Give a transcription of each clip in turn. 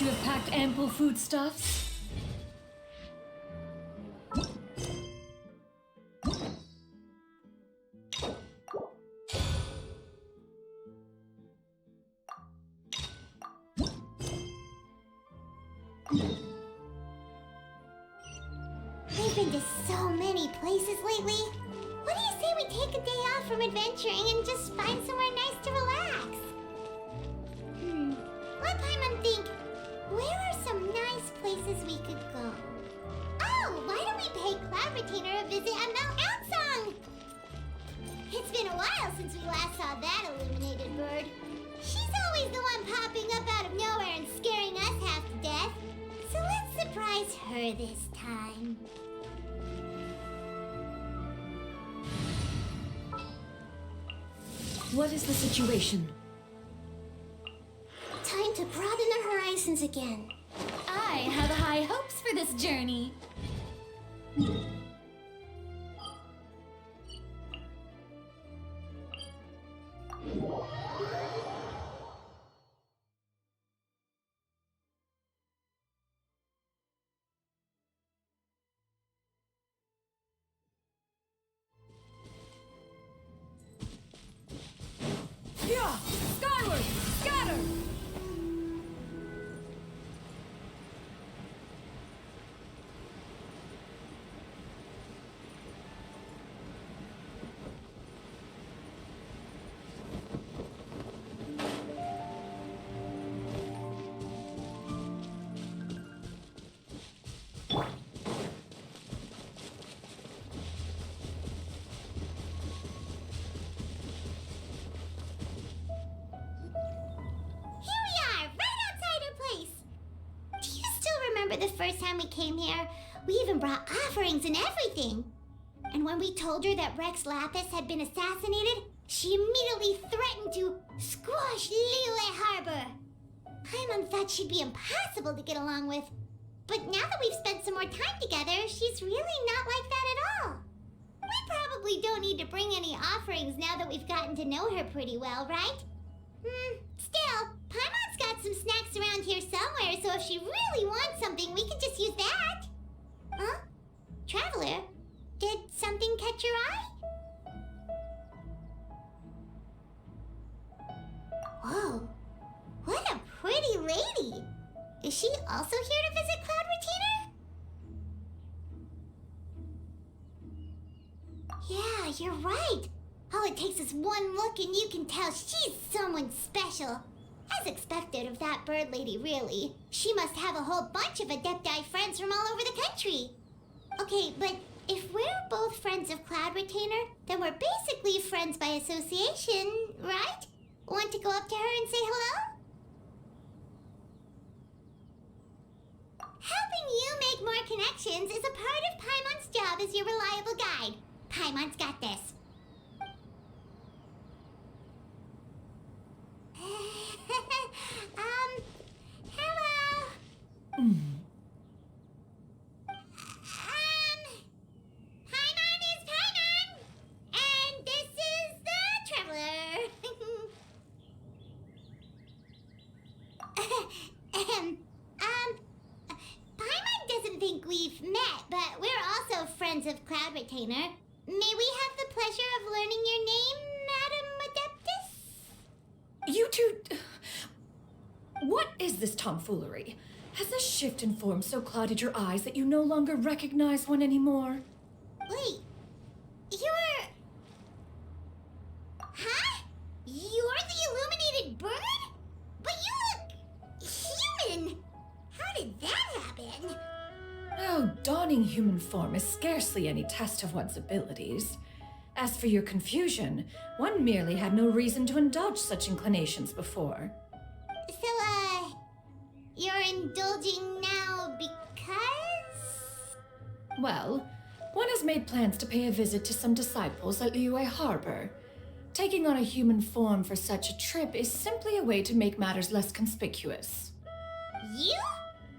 You have packed ample foodstuffs? We've been to so many places lately. What do you say we take a day off from adventuring and just find somewhere nice to relax? Let Paimon think. Where are some nice places we could go? Oh, why don't we pay Cloud Retainer a visit at Mount Outsong? It's been a while since we last saw that illuminated bird. She's always the one popping up out of nowhere and scaring us half to death. So let's surprise her this time. What is the situation? Time to broaden our horizons again. I have high hopes for this journey. Yeah! Skyward! Scatter! The first time we came here, we even brought offerings and everything. And when we told her that Rex Lapis had been assassinated, she immediately threatened to squash Liyue Harbor. Paimon thought she'd be impossible to get along with. But now that we've spent some more time together, she's really not like that at all. We probably don't need to bring any offerings now that we've gotten to know her pretty well, right? Still, Paimon's got some snacks around here somewhere, so if she really wants something, we could just use that. Huh? Traveler, did something catch your eye? Whoa, what a pretty lady. Is she also here to visit Cloud Retainer? Yeah, you're right. All it takes is one look and you can tell she's someone special. As expected of that bird lady, really. She must have a whole bunch of Adepti friends from all over the country. Okay, but if we're both friends of Cloud Retainer, then we're basically friends by association, right? Want to go up to her and say hello? Helping you make more connections is a part of Paimon's job as your reliable guide. Paimon's got this. Hello. Paimon is Paimon, and this is the Traveler. Paimon doesn't think we've met, but we're also friends of Cloud Retainer. May we have the pleasure of learning your name, Madam Adeptus? You two... What is this tomfoolery? Has this shift in form so clouded your eyes that you no longer recognize one anymore? Wait, you're... Huh? You're the illuminated bird? But you look human! How did that happen? Oh, donning human form is scarcely any test of one's abilities. As for your confusion, one merely had no reason to indulge such inclinations before. So, you're indulging now because? Well, one has made plans to pay a visit to some disciples at Liyue Harbor. Taking on a human form for such a trip is simply a way to make matters less conspicuous. You?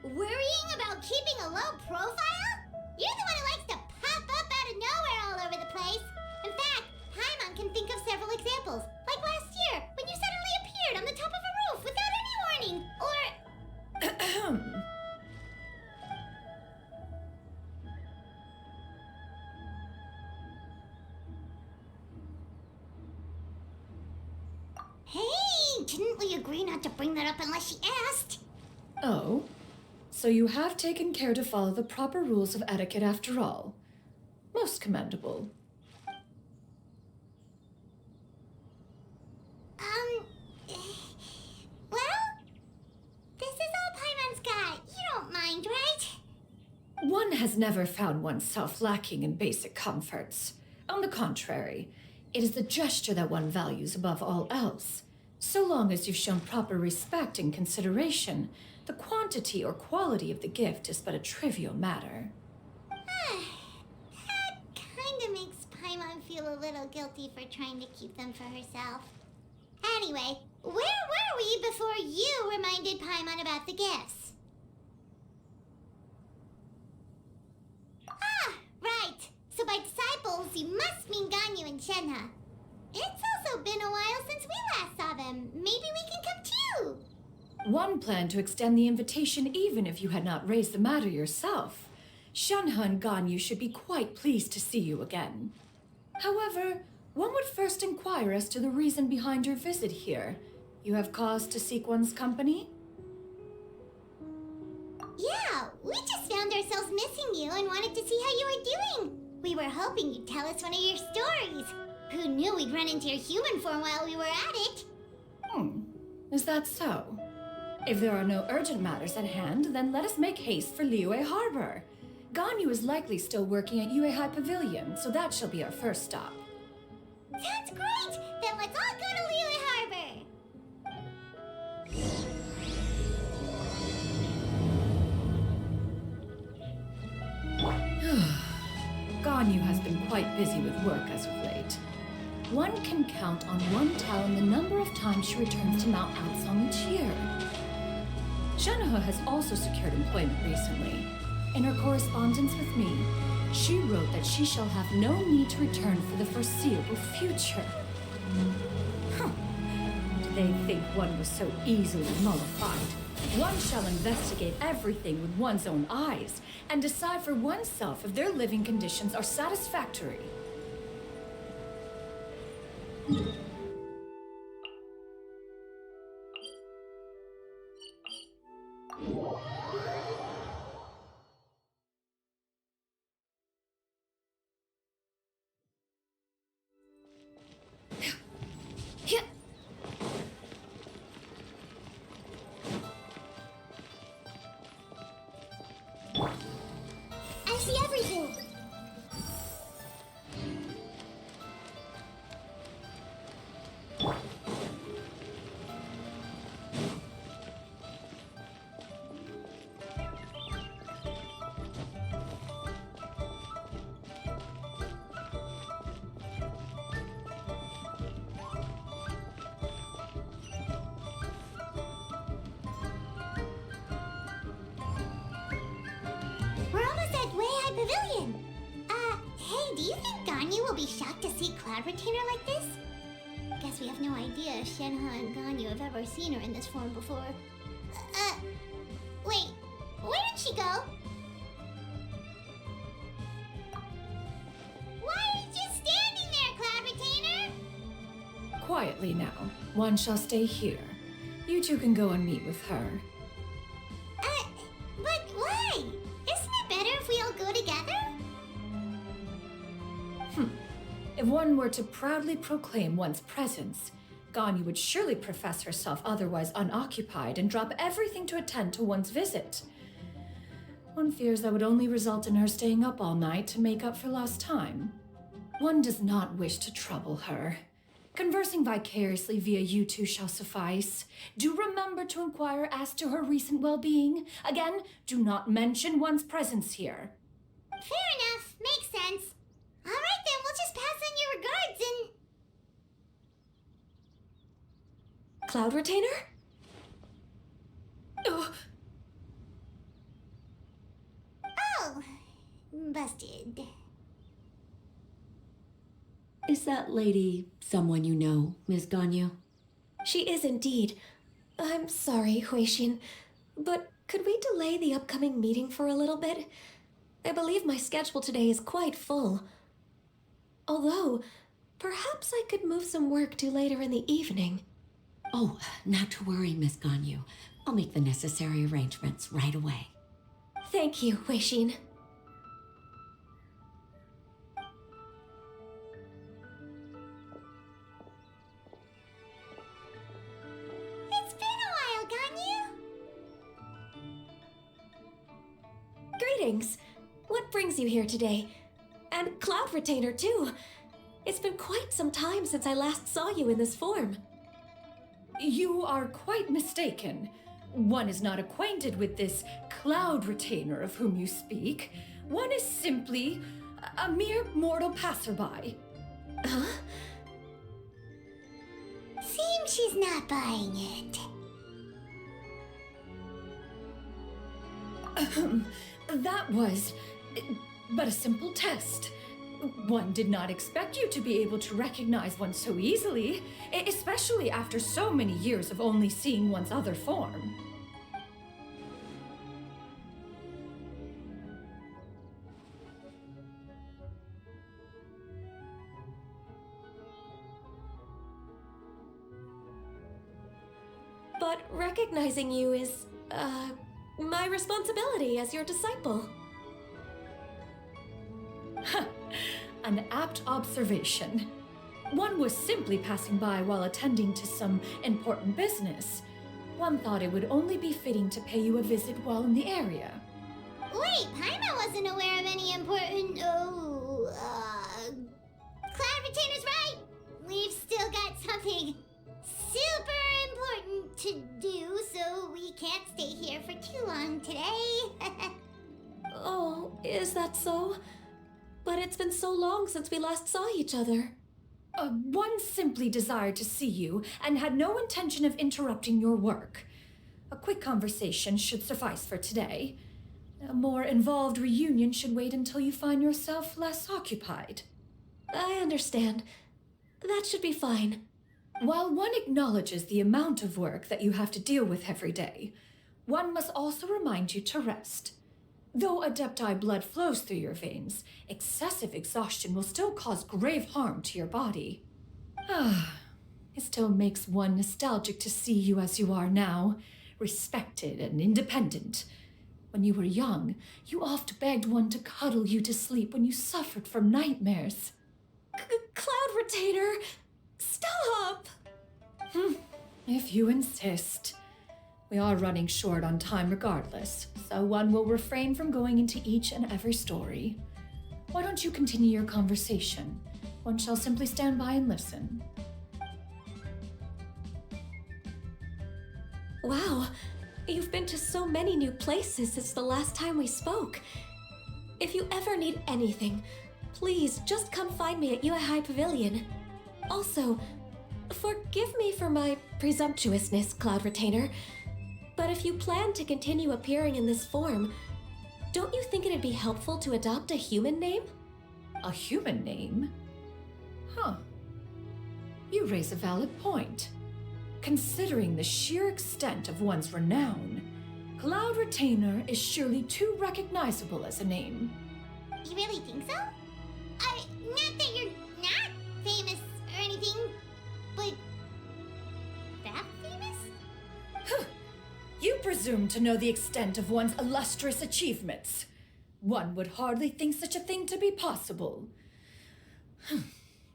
Worrying about keeping a low profile? You're the one who likes to pop up out of nowhere all over the place. In fact, Paimon can think of several examples. Like last year, when you suddenly appeared on the top of a roof without any warning. Or... agree not to bring that up unless she asked. Oh, so you have taken care to follow the proper rules of etiquette after all. Most commendable. Well, this is all Paimon's got. You don't mind, right? One has never found oneself lacking in basic comforts. On the contrary, it is the gesture that one values above all else. So long as you've shown proper respect and consideration, the quantity or quality of the gift is but a trivial matter. That kind of makes Paimon feel a little guilty for trying to keep them for herself. Anyway, where were we before you reminded Paimon about the gifts? Ah, right. So by disciples, you must mean Ganyu and Shenhe. It's also been a while since we last saw them. Maybe we can come too. One planned to extend the invitation even if you had not raised the matter yourself. Shenhe and Ganyu should be quite pleased to see you again. However, one would first inquire as to the reason behind your visit here. You have cause to seek one's company? Yeah, we just found ourselves missing you and wanted to see how you were doing. We were hoping you'd tell us one of your stories. Who knew we'd run into your human form while we were at it? Is that so? If there are no urgent matters at hand, then let us make haste for Liyue Harbor. Ganyu is likely still working at Yuehai Pavilion, so that shall be our first stop. Sounds great! Then let's all go to Liyue Harbor! Ganyu has been quite busy with work as of late. One can count on one talon the number of times she returns to Mount Outsong each year. Shenhe has also secured employment recently. In her correspondence with me, she wrote that she shall have no need to return for the foreseeable future. Did they think one was so easily mollified? One shall investigate everything with one's own eyes and decide for oneself if their living conditions are satisfactory. I see everything! We're almost at Weihai Pavilion. Hey, do you think Ganyu will be shocked to see Cloud Retainer like this? Guess we have no idea if Shenhe and Ganyu have ever seen her in this form before. Wait, where did she go? Why are you just standing there, Cloud Retainer? Quietly now. One shall stay here. You two can go and meet with her. But why? Isn't it better if we all go together? If one were to proudly proclaim one's presence, Ganyu would surely profess herself otherwise unoccupied and drop everything to attend to one's visit. One fears that would only result in her staying up all night to make up for lost time. One does not wish to trouble her. Conversing vicariously via you two shall suffice. Do remember to inquire as to her recent well-being. Again, do not mention one's presence here. Fair enough. Makes sense. All right then, we'll just pass on your regards and... Cloud Retainer? Ugh. Oh, busted. Is that lady someone you know, Miss Ganyu? She is indeed. I'm sorry, Huixin, but could we delay the upcoming meeting for a little bit? I believe my schedule today is quite full. Although, perhaps I could move some work to later in the evening. Oh, not to worry, Miss Ganyu. I'll make the necessary arrangements right away. Thank you, Huixin. It's been a while, Ganyu. Greetings. What brings you here today? And Cloud Retainer, too. It's been quite some time since I last saw you in this form. You are quite mistaken. One is not acquainted with this Cloud Retainer of whom you speak. One is simply a mere mortal passerby. Huh? Seems she's not buying it. That was but a simple test. One did not expect you to be able to recognize one so easily, especially after so many years of only seeing one's other form. But recognizing you is, my responsibility as your disciple. An apt observation. One was simply passing by while attending to some important business. One thought it would only be fitting to pay you a visit while in the area. Wait, Paimon wasn't aware of any important. Cloud Retainer's right. We've still got something super important to do, so we can't stay here for too long today. Oh, is that so? But it's been so long since we last saw each other. One simply desired to see you and had no intention of interrupting your work. A quick conversation should suffice for today. A more involved reunion should wait until you find yourself less occupied. I understand. That should be fine. While one acknowledges the amount of work that you have to deal with every day, one must also remind you to rest. Though Adepti blood flows through your veins, excessive exhaustion will still cause grave harm to your body. It still makes one nostalgic to see you as you are now, respected and independent. When you were young, you oft begged one to cuddle you to sleep when you suffered from nightmares. Cloud Retainer! Stop! If you insist. We are running short on time regardless, so one will refrain from going into each and every story. Why don't you continue your conversation? One shall simply stand by and listen. Wow, you've been to so many new places since the last time we spoke. If you ever need anything, please just come find me at Liyue Pavilion. Also, forgive me for my presumptuousness, Cloud Retainer, but if you plan to continue appearing in this form, don't you think it'd be helpful to adopt a human name? A human name? Huh. You raise a valid point. Considering the sheer extent of one's renown, Cloud Retainer is surely too recognizable as a name. You really think so? Not that you're not famous or anything, but that famous? You presume to know the extent of one's illustrious achievements. One would hardly think such a thing to be possible.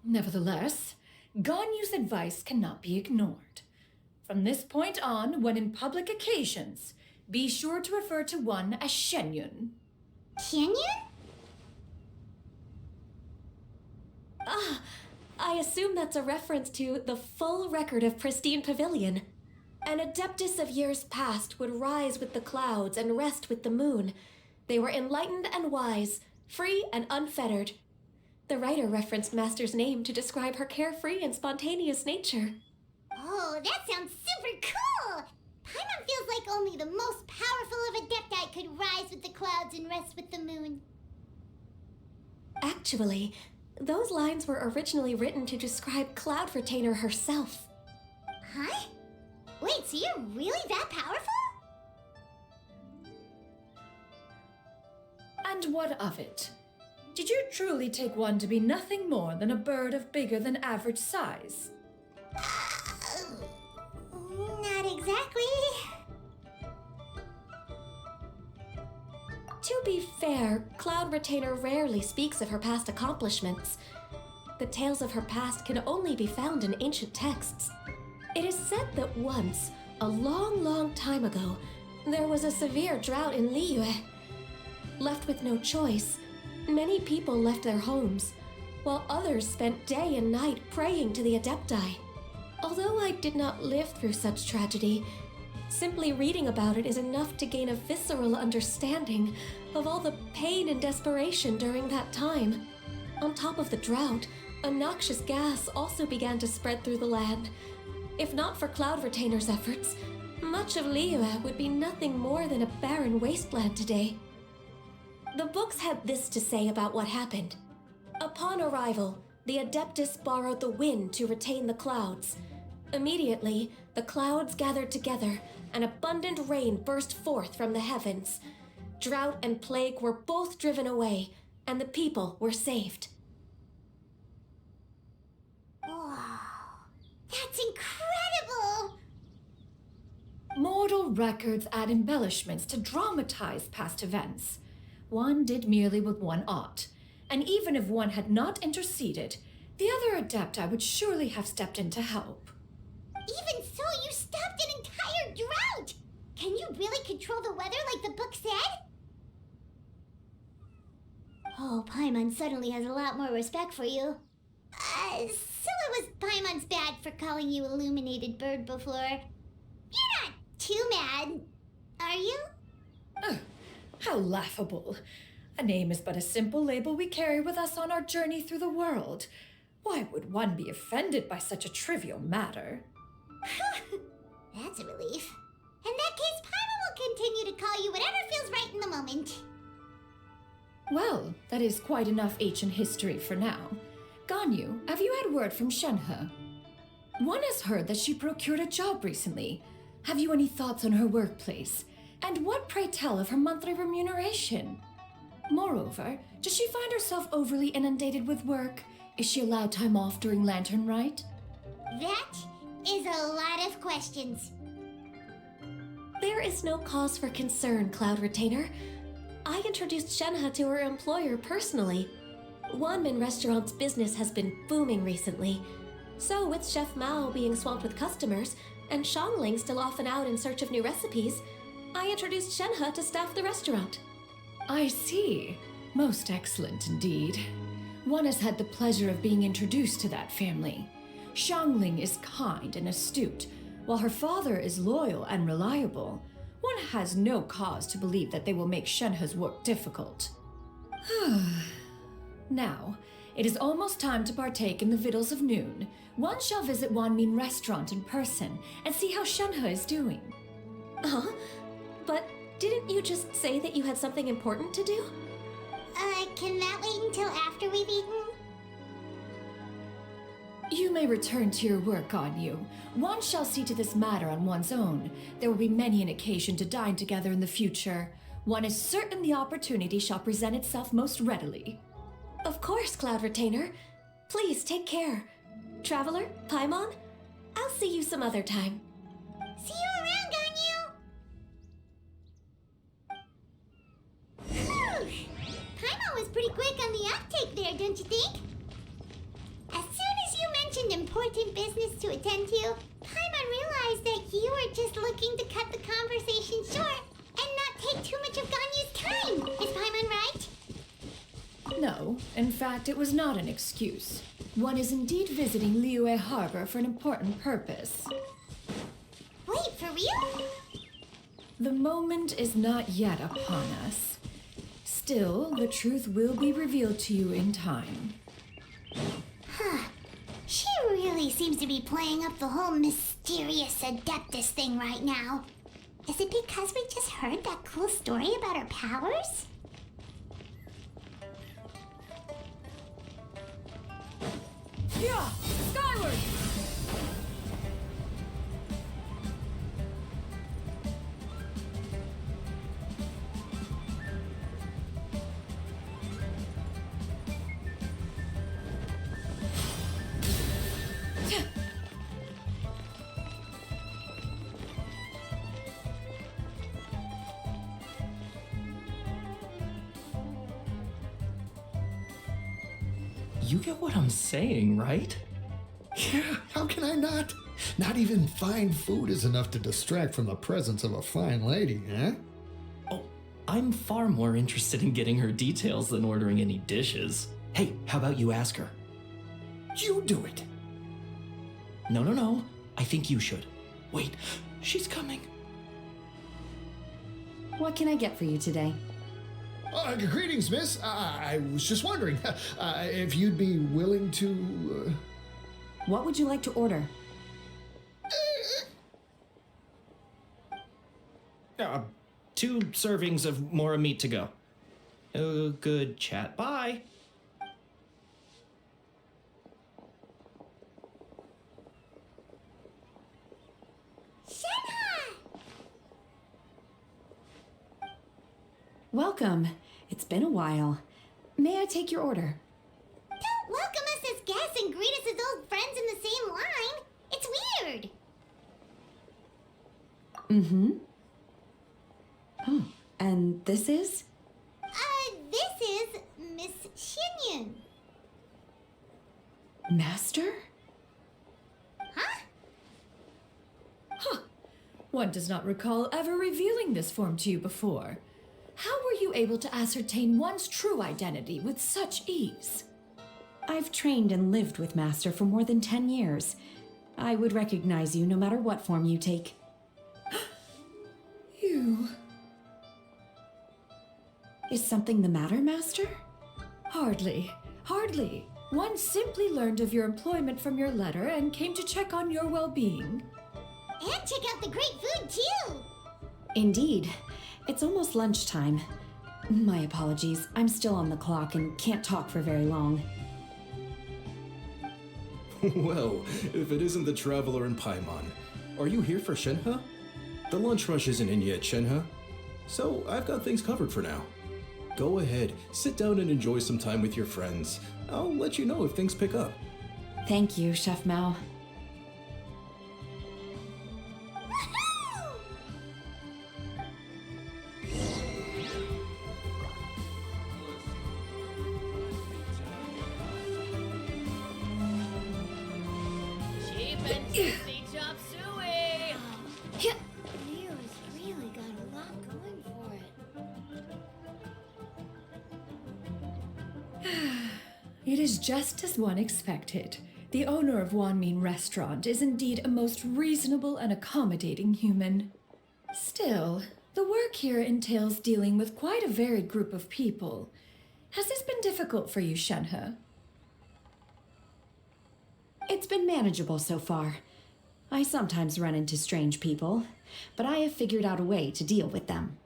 Nevertheless, Ganyu's advice cannot be ignored. From this point on, when in public occasions, be sure to refer to one as Xianyun. Xianyun? I assume that's a reference to the full record of Pristine Pavilion. An adeptus of years past would rise with the clouds and rest with the moon. They were enlightened and wise, free and unfettered. The writer referenced Master's name to describe her carefree and spontaneous nature. Oh, that sounds super cool! Paimon feels like only the most powerful of Adepti could rise with the clouds and rest with the moon. Actually, those lines were originally written to describe Cloud Retainer herself. Huh? Wait, so you're really that powerful? And what of it? Did you truly take one to be nothing more than a bird of bigger than average size? fair, Cloud Retainer rarely speaks of her past accomplishments. The tales of her past can only be found in ancient texts. It is said that once, a long, long time ago, there was a severe drought in Liyue. Left with no choice, many people left their homes, while others spent day and night praying to the Adepti. Although I did not live through such tragedy, simply reading about it is enough to gain a visceral understanding of all the pain and desperation during that time. On top of the drought, a noxious gas also began to spread through the land. If not for Cloud Retainer's efforts, much of Liyue would be nothing more than a barren wasteland today. The books had this to say about what happened. Upon arrival, the Adeptus borrowed the wind to retain the clouds. Immediately, the clouds gathered together, and abundant rain burst forth from the heavens. Drought and plague were both driven away, and the people were saved. Wow, that's incredible! Mortal records add embellishments to dramatize past events. One did merely what one ought, and even if one had not interceded, the other Adepti would surely have stepped in to help. Even so, you stopped an entire drought! Can you really control the weather like the book said? Oh, Paimon suddenly has a lot more respect for you. So it was Paimon's bad for calling you Illuminated Bird before. You're not too mad, are you? How laughable. A name is but a simple label we carry with us on our journey through the world. Why would one be offended by such a trivial matter? That's a relief. In that case, Paimon will continue to call you whatever feels right in the moment. Well, that is quite enough ancient history for now. Ganyu, have you had word from Shenhe? One has heard that she procured a job recently. Have you any thoughts on her workplace? And what, pray tell, of her monthly remuneration? Moreover, does she find herself overly inundated with work? Is she allowed time off during Lantern Rite? That is a lot of questions. There is no cause for concern, Cloud Retainer. I introduced Shenhe to her employer personally. Wanmin Restaurant's business has been booming recently. So with Chef Mao being swamped with customers, and Xiangling still off and out in search of new recipes, I introduced Shenhe to staff the restaurant. I see. Most excellent indeed. One has had the pleasure of being introduced to that family. Xiangling is kind and astute, while her father is loyal and reliable. One has no cause to believe that they will make Shenhe's work difficult. Now, it is almost time to partake in the victuals of noon. One shall visit Wanmin Restaurant in person and see how Shenhe is doing. Huh? But didn't you just say that you had something important to do? Can that wait until after we've eaten? You may return to your work, Ganyu. One shall see to this matter on one's own. There will be many an occasion to dine together in the future. One is certain the opportunity shall present itself most readily. Of course, Cloud Retainer. Please take care. Traveler, Paimon, I'll see you some other time. See you around, Ganyu! Phew! Paimon was pretty quick on the uptake there, don't you think? As soon as you mentioned important business to attend to, Paimon realized that you were just looking to cut the conversation short and not take too much of Ganyu's time. Is Paimon right? No, in fact, it was not an excuse. One is indeed visiting Liyue Harbor for an important purpose. Wait, for real? The moment is not yet upon us. Still, the truth will be revealed to you in time. She really seems to be playing up the whole mysterious Adeptus thing right now. Is it because we just heard that cool story about her powers? Yeah! Skyward! You get what I'm saying, right? Yeah, how can I not? Not even fine food is enough to distract from the presence of a fine lady, eh? Oh, I'm far more interested in getting her details than ordering any dishes. Hey, how about you ask her? You do it. No. I think you should. Wait, she's coming. What can I get for you today? Greetings, miss. I was just wondering if you'd be willing to... What would you like to order? 2 servings of more meat to go. Oh, good chat. Bye. Welcome. It's been a while. May I take your order? Don't welcome us as guests and greet us as old friends in the same line. It's weird. Mm-hmm. Oh, and this is? This is Miss Xianyun. Master? Huh? One does not recall ever revealing this form to you before. How were you able to ascertain one's true identity with such ease? I've trained and lived with Master for more than 10 years. I would recognize you no matter what form you take. You... Is something the matter, Master? Hardly. One simply learned of your employment from your letter and came to check on your well-being. And check out the great food, too. Indeed. It's almost lunchtime. My apologies. I'm still on the clock and can't talk for very long. Well, if it isn't the traveler in Paimon, are you here for Shenhe? The lunch rush isn't in yet, Shenhe. So I've got things covered for now. Go ahead, sit down and enjoy some time with your friends. I'll let you know if things pick up. Thank you, Chef Mao. Cheap and tasty chop suey! Liyue's really got a lot going for it. It is just as one expected. The owner of Wanmin Restaurant is indeed a most reasonable and accommodating human. Still, the work here entails dealing with quite a varied group of people. Has this been difficult for you, Shenhe? It's been manageable so far. I sometimes run into strange people, but I have figured out a way to deal with them.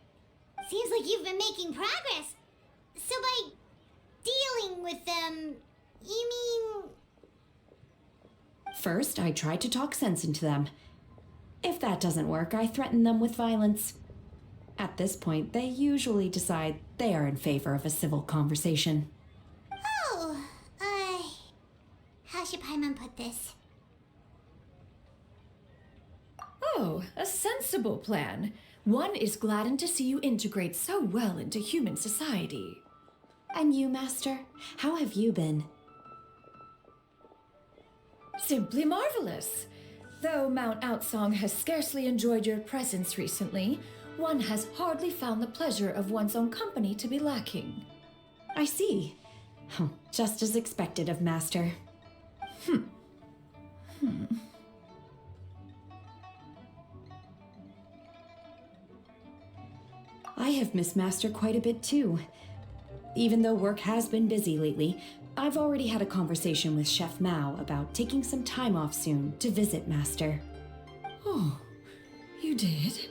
Seems like you've been making progress. So by dealing with them, you mean... First, I try to talk sense into them. If that doesn't work, I threaten them with violence. At this point, they usually decide they are in favor of a civil conversation. Oh, how should Paimon put this? Oh, a sensible plan. One is gladdened to see you integrate so well into human society. And you, Master? How have you been? Simply marvelous. Though Mount Outsong has scarcely enjoyed your presence recently, one has hardly found the pleasure of one's own company to be lacking. I see. Just as expected of Master. I have missed Master quite a bit too. Even though work has been busy lately, I've already had a conversation with Chef Mao about taking some time off soon to visit Master. Oh, you did?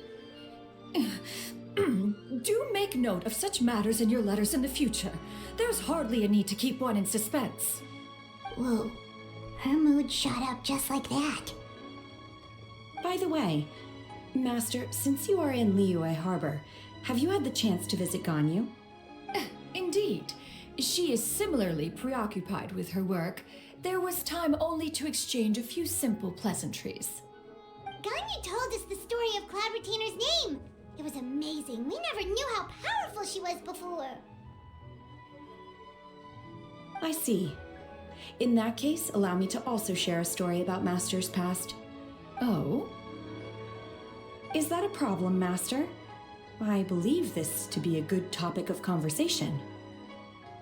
Do make note of such matters in your letters in the future. There's hardly a need to keep one in suspense. Whoa, her mood shot up just like that. By the way, Master, since you are in Liyue Harbor, have you had the chance to visit Ganyu? Indeed. She is similarly preoccupied with her work. There was time only to exchange a few simple pleasantries. Ganyu told us the story of Cloud Retainer's name. It was amazing. We never knew how powerful she was before. I see. In that case, allow me to also share a story about Master's past. Oh? Is that a problem, Master? I believe this to be a good topic of conversation.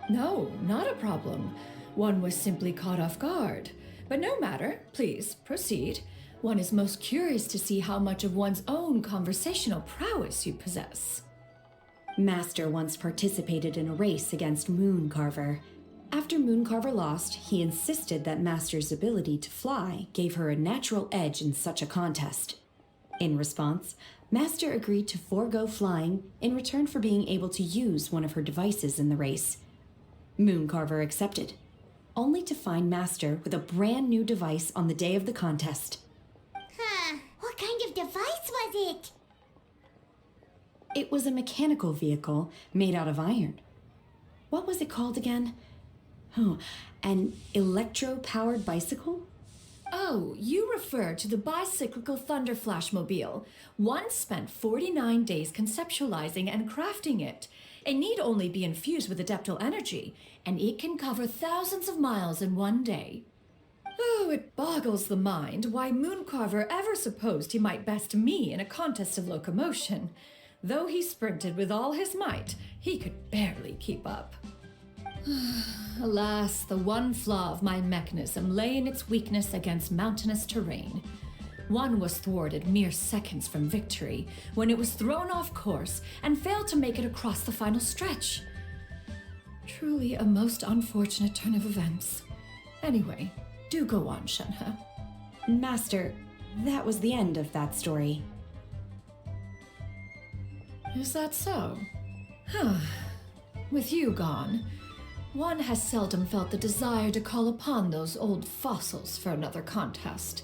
No, not a problem. One was simply caught off guard. But no matter, please proceed. One is most curious to see how much of one's own conversational prowess you possess. Master once participated in a race against Mooncarver. After Mooncarver lost, he insisted that Master's ability to fly gave her a natural edge in such a contest. In response, Master agreed to forego flying in return for being able to use one of her devices in the race. Mooncarver accepted, only to find Master with a brand new device on the day of the contest. Huh. What kind of device was it? It was a mechanical vehicle made out of iron. What was it called again? Oh, an electro-powered bicycle? Oh, you refer to the bicyclical Thunder Flashmobile. One spent 49 days conceptualizing and crafting it. It need only be infused with adeptal energy, and it can cover thousands of miles in one day. Oh, it boggles the mind why Mooncarver ever supposed he might best me in a contest of locomotion. Though he sprinted with all his might, he could barely keep up. Alas, the one flaw of my mechanism lay in its weakness against mountainous terrain. One was thwarted mere seconds from victory when it was thrown off course and failed to make it across the final stretch. Truly a most unfortunate turn of events. Anyway, do go on, Shenhe. Master, that was the end of that story. Is that so? Huh. With you gone, one has seldom felt the desire to call upon those old fossils for another contest.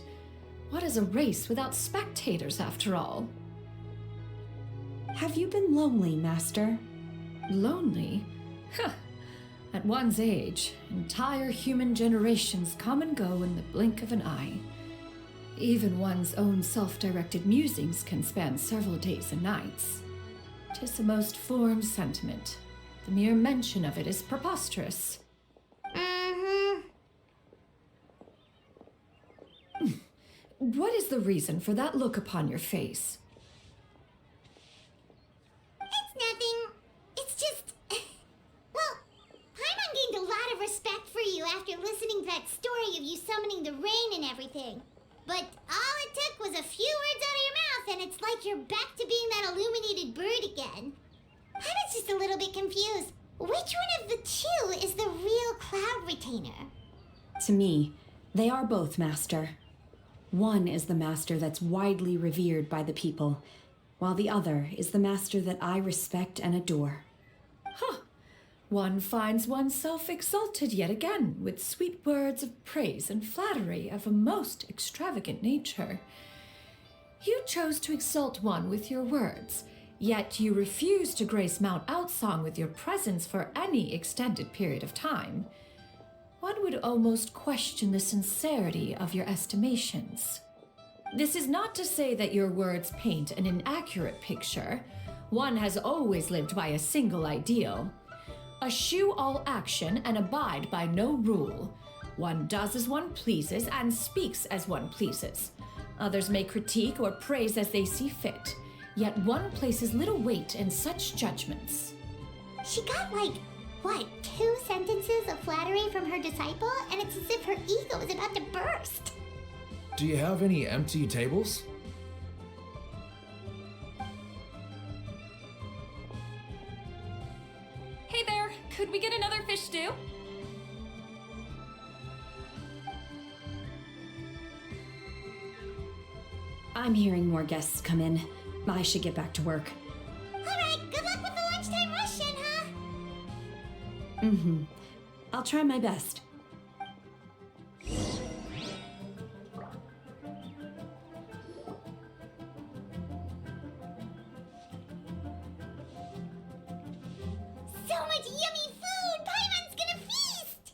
What is a race without spectators, after all? Have you been lonely, Master? Lonely? Huh. At one's age, entire human generations come and go in the blink of an eye. Even one's own self-directed musings can span several days and nights. 'Tis a most formed sentiment. The mere mention of it is preposterous. What is the reason for that look upon your face? It's nothing. It's just... Well, Paimon gained a lot of respect for you after listening to that story of you summoning the rain and everything. But all it took was a few words out of your mouth and it's like you're back to being that illuminated bird again. I was just a little bit confused. Which one of the two is the real Cloud Retainer? To me, they are both, Master. One is the master that's widely revered by the people, while the other is the master that I respect and adore. Huh. One finds oneself exalted yet again with sweet words of praise and flattery of a most extravagant nature. You chose to exalt one with your words, yet you refuse to grace Mount Outsong with your presence for any extended period of time. One would almost question the sincerity of your estimations. This is not to say that your words paint an inaccurate picture. One has always lived by a single ideal. Eschew all action and abide by no rule. One does as one pleases and speaks as one pleases. Others may critique or praise as they see fit, yet one places little weight in such judgments. She got like, what, 2 sentences of flattery from her disciple? And it's as if her ego is about to burst. Do you have any empty tables? Hey there, could we get another fish stew? I'm hearing more guests come in. I should get back to work. Alright, good luck with the lunchtime rush, Shenhe. I'll try my best. So much yummy food! Paimon's gonna feast!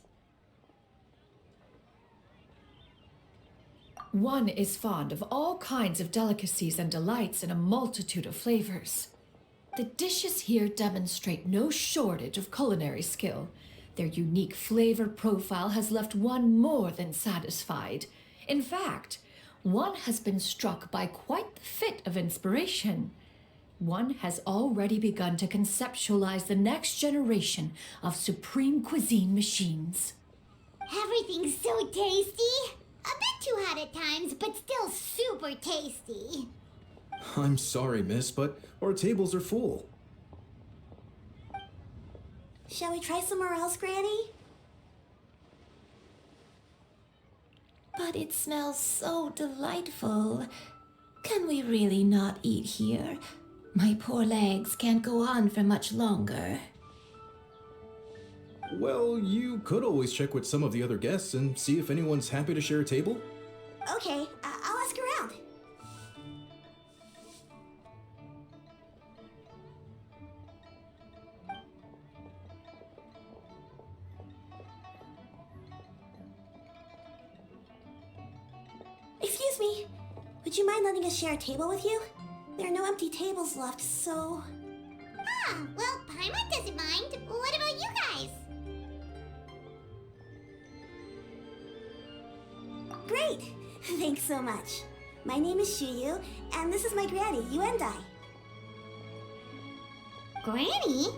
One is fond of all kinds of delicacies and delights in a multitude of flavors. The dishes here demonstrate no shortage of culinary skill, Their unique flavor profile has left one more than satisfied. In fact, one has been struck by quite the fit of inspiration. One has already begun to conceptualize the next generation of supreme cuisine machines. Everything's so tasty. A bit too hot at times, but still super tasty. I'm sorry, miss, but our tables are full. Shall we try somewhere else, Granny? But it smells so delightful. Can we really not eat here? My poor legs can't go on for much longer. Well, you could always check with some of the other guests and see if anyone's happy to share a table. Okay, I'll ask around. Excuse me, would you mind letting us share a table with you? There are no empty tables left, so... Ah, well, Paimon doesn't mind. What about you guys? Great! Thanks so much. My name is Xianyun, and this is my granny, Yuendai. Granny?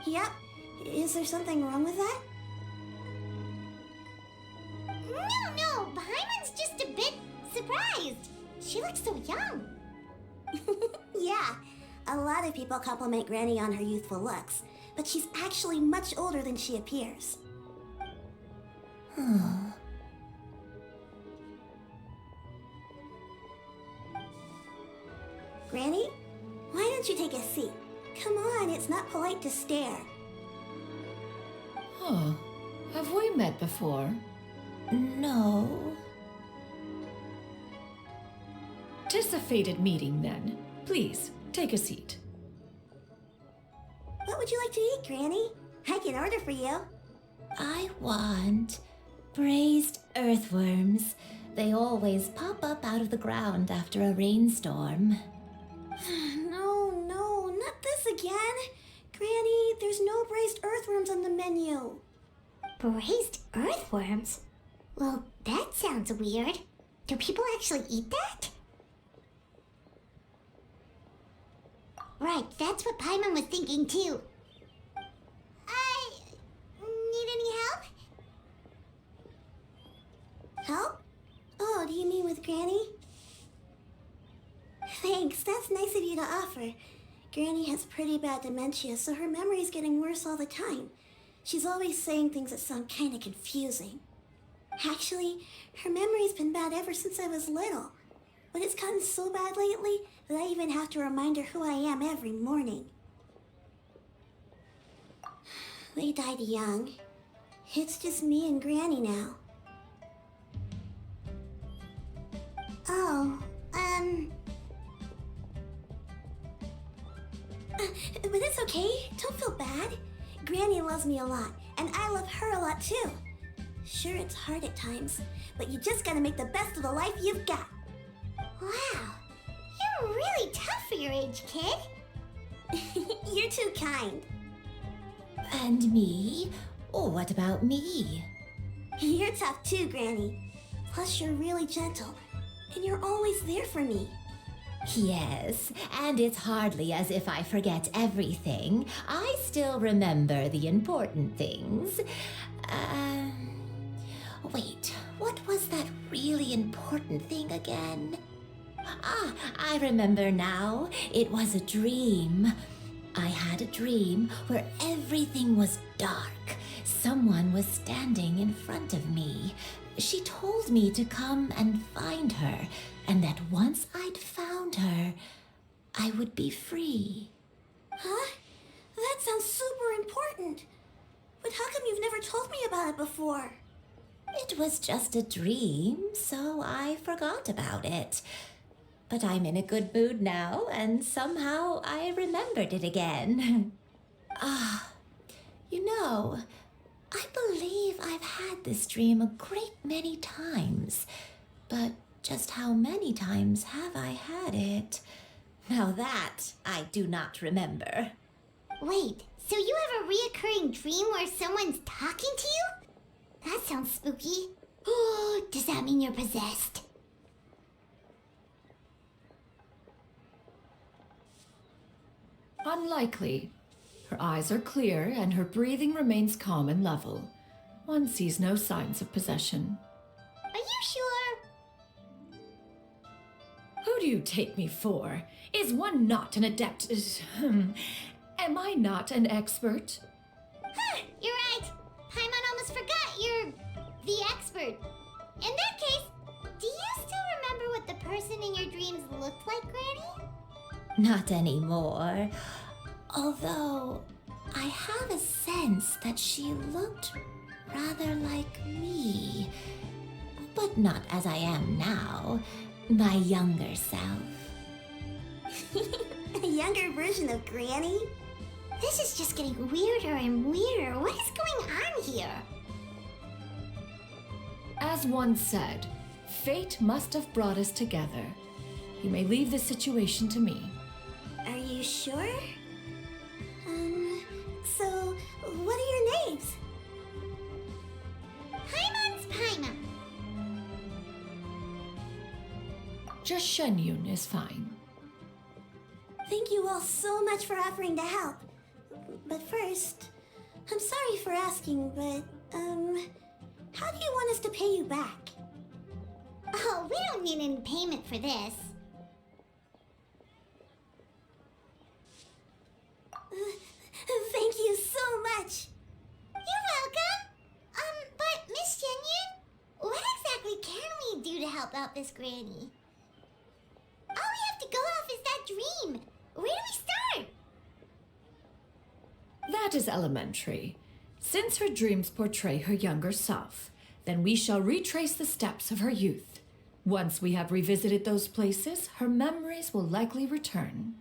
Yep. Is there something wrong with that? No, Paimon's just a bit surprised. She looks so young. Yeah, a lot of people compliment Granny on her youthful looks, but she's actually much older than she appears. Granny, why don't you take a seat? Come on, it's not polite to stare. Oh, have we met before? No. 'Tis a fated meeting then. Please, take a seat. What would you like to eat, Granny? I can order for you. I want braised earthworms. They always pop up out of the ground after a rainstorm. No, not this again. Granny, there's no braised earthworms on the menu. Braised earthworms? Well, that sounds weird. Do people actually eat that? Right, that's what Paimon was thinking too. Need any help? Help? Oh, do you mean with Granny? Thanks, that's nice of you to offer. Granny has pretty bad dementia, so her memory's getting worse all the time. She's always saying things that sound kinda confusing. Actually, her memory's been bad ever since I was little. But it's gotten so bad lately that I even have to remind her who I am every morning. They died young. It's just me and Granny now. Oh, but it's okay. Don't feel bad. Granny loves me a lot, and I love her a lot too. Sure, it's hard at times, but you just gotta make the best of the life you've got. Wow, you're really tough for your age, kid. You're too kind. And me? Oh, what about me? You're tough too, Granny. Plus, you're really gentle, and you're always there for me. Yes, and it's hardly as if I forget everything. I still remember the important things. Wait, what was that really important thing again? Ah, I remember now. It was a dream. I had a dream where everything was dark. Someone was standing in front of me. She told me to come and find her, and that once I'd found her, I would be free. Huh? That sounds super important. But how come you've never told me about it before? It was just a dream, so I forgot about it. But I'm in a good mood now, and somehow I remembered it again. You know, I believe I've had this dream a great many times. But just how many times have I had it? Now that I do not remember. Wait, So you have a reoccurring dream where someone's talking to you? That sounds spooky. Oh, does that mean you're possessed? Unlikely. Her eyes are clear and her breathing remains calm and level. One sees no signs of possession. Are you sure? Who do you take me for? Is one not an adept? Am I not an expert? Huh, you're right. Paimon almost forgot you're the expert. In that case, do you still remember what the person in your dreams looked like, Granny? Not anymore. Although, I have a sense that she looked rather like me. But not as I am now. My younger self. A younger version of Granny? This is just getting weirder and weirder. What is going on here? As one said, fate must have brought us together. You may leave this situation to me. Are you sure? So, what are your names? Paimon's Paimon. Just Xianyun is fine. Thank you all so much for offering to help. But first, I'm sorry for asking, but, how do you want us to pay you back? Oh, we don't need any payment for this. Thank you so much. You're welcome. But Miss Xianyun, what exactly can we do to help out this granny? All we have to go off is that dream. Where do we start? That is elementary. Since her dreams portray her younger self, then we shall retrace the steps of her youth. Once we have revisited those places, her memories will likely return.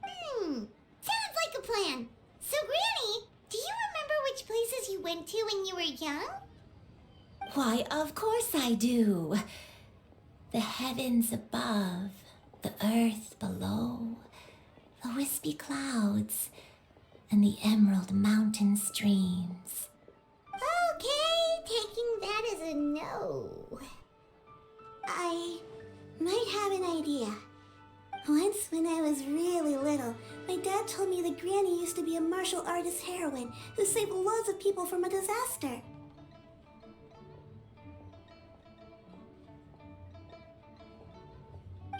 Sounds like a plan. So, Granny, do you remember which places you went to when you were young? Why, of course I do. The heavens above, the earth below, the wispy clouds, and the emerald mountain streams. Okay, taking that as a no. I might have an idea. Once, when I was really little, my dad told me that Granny used to be a martial artist heroine who saved loads of people from a disaster.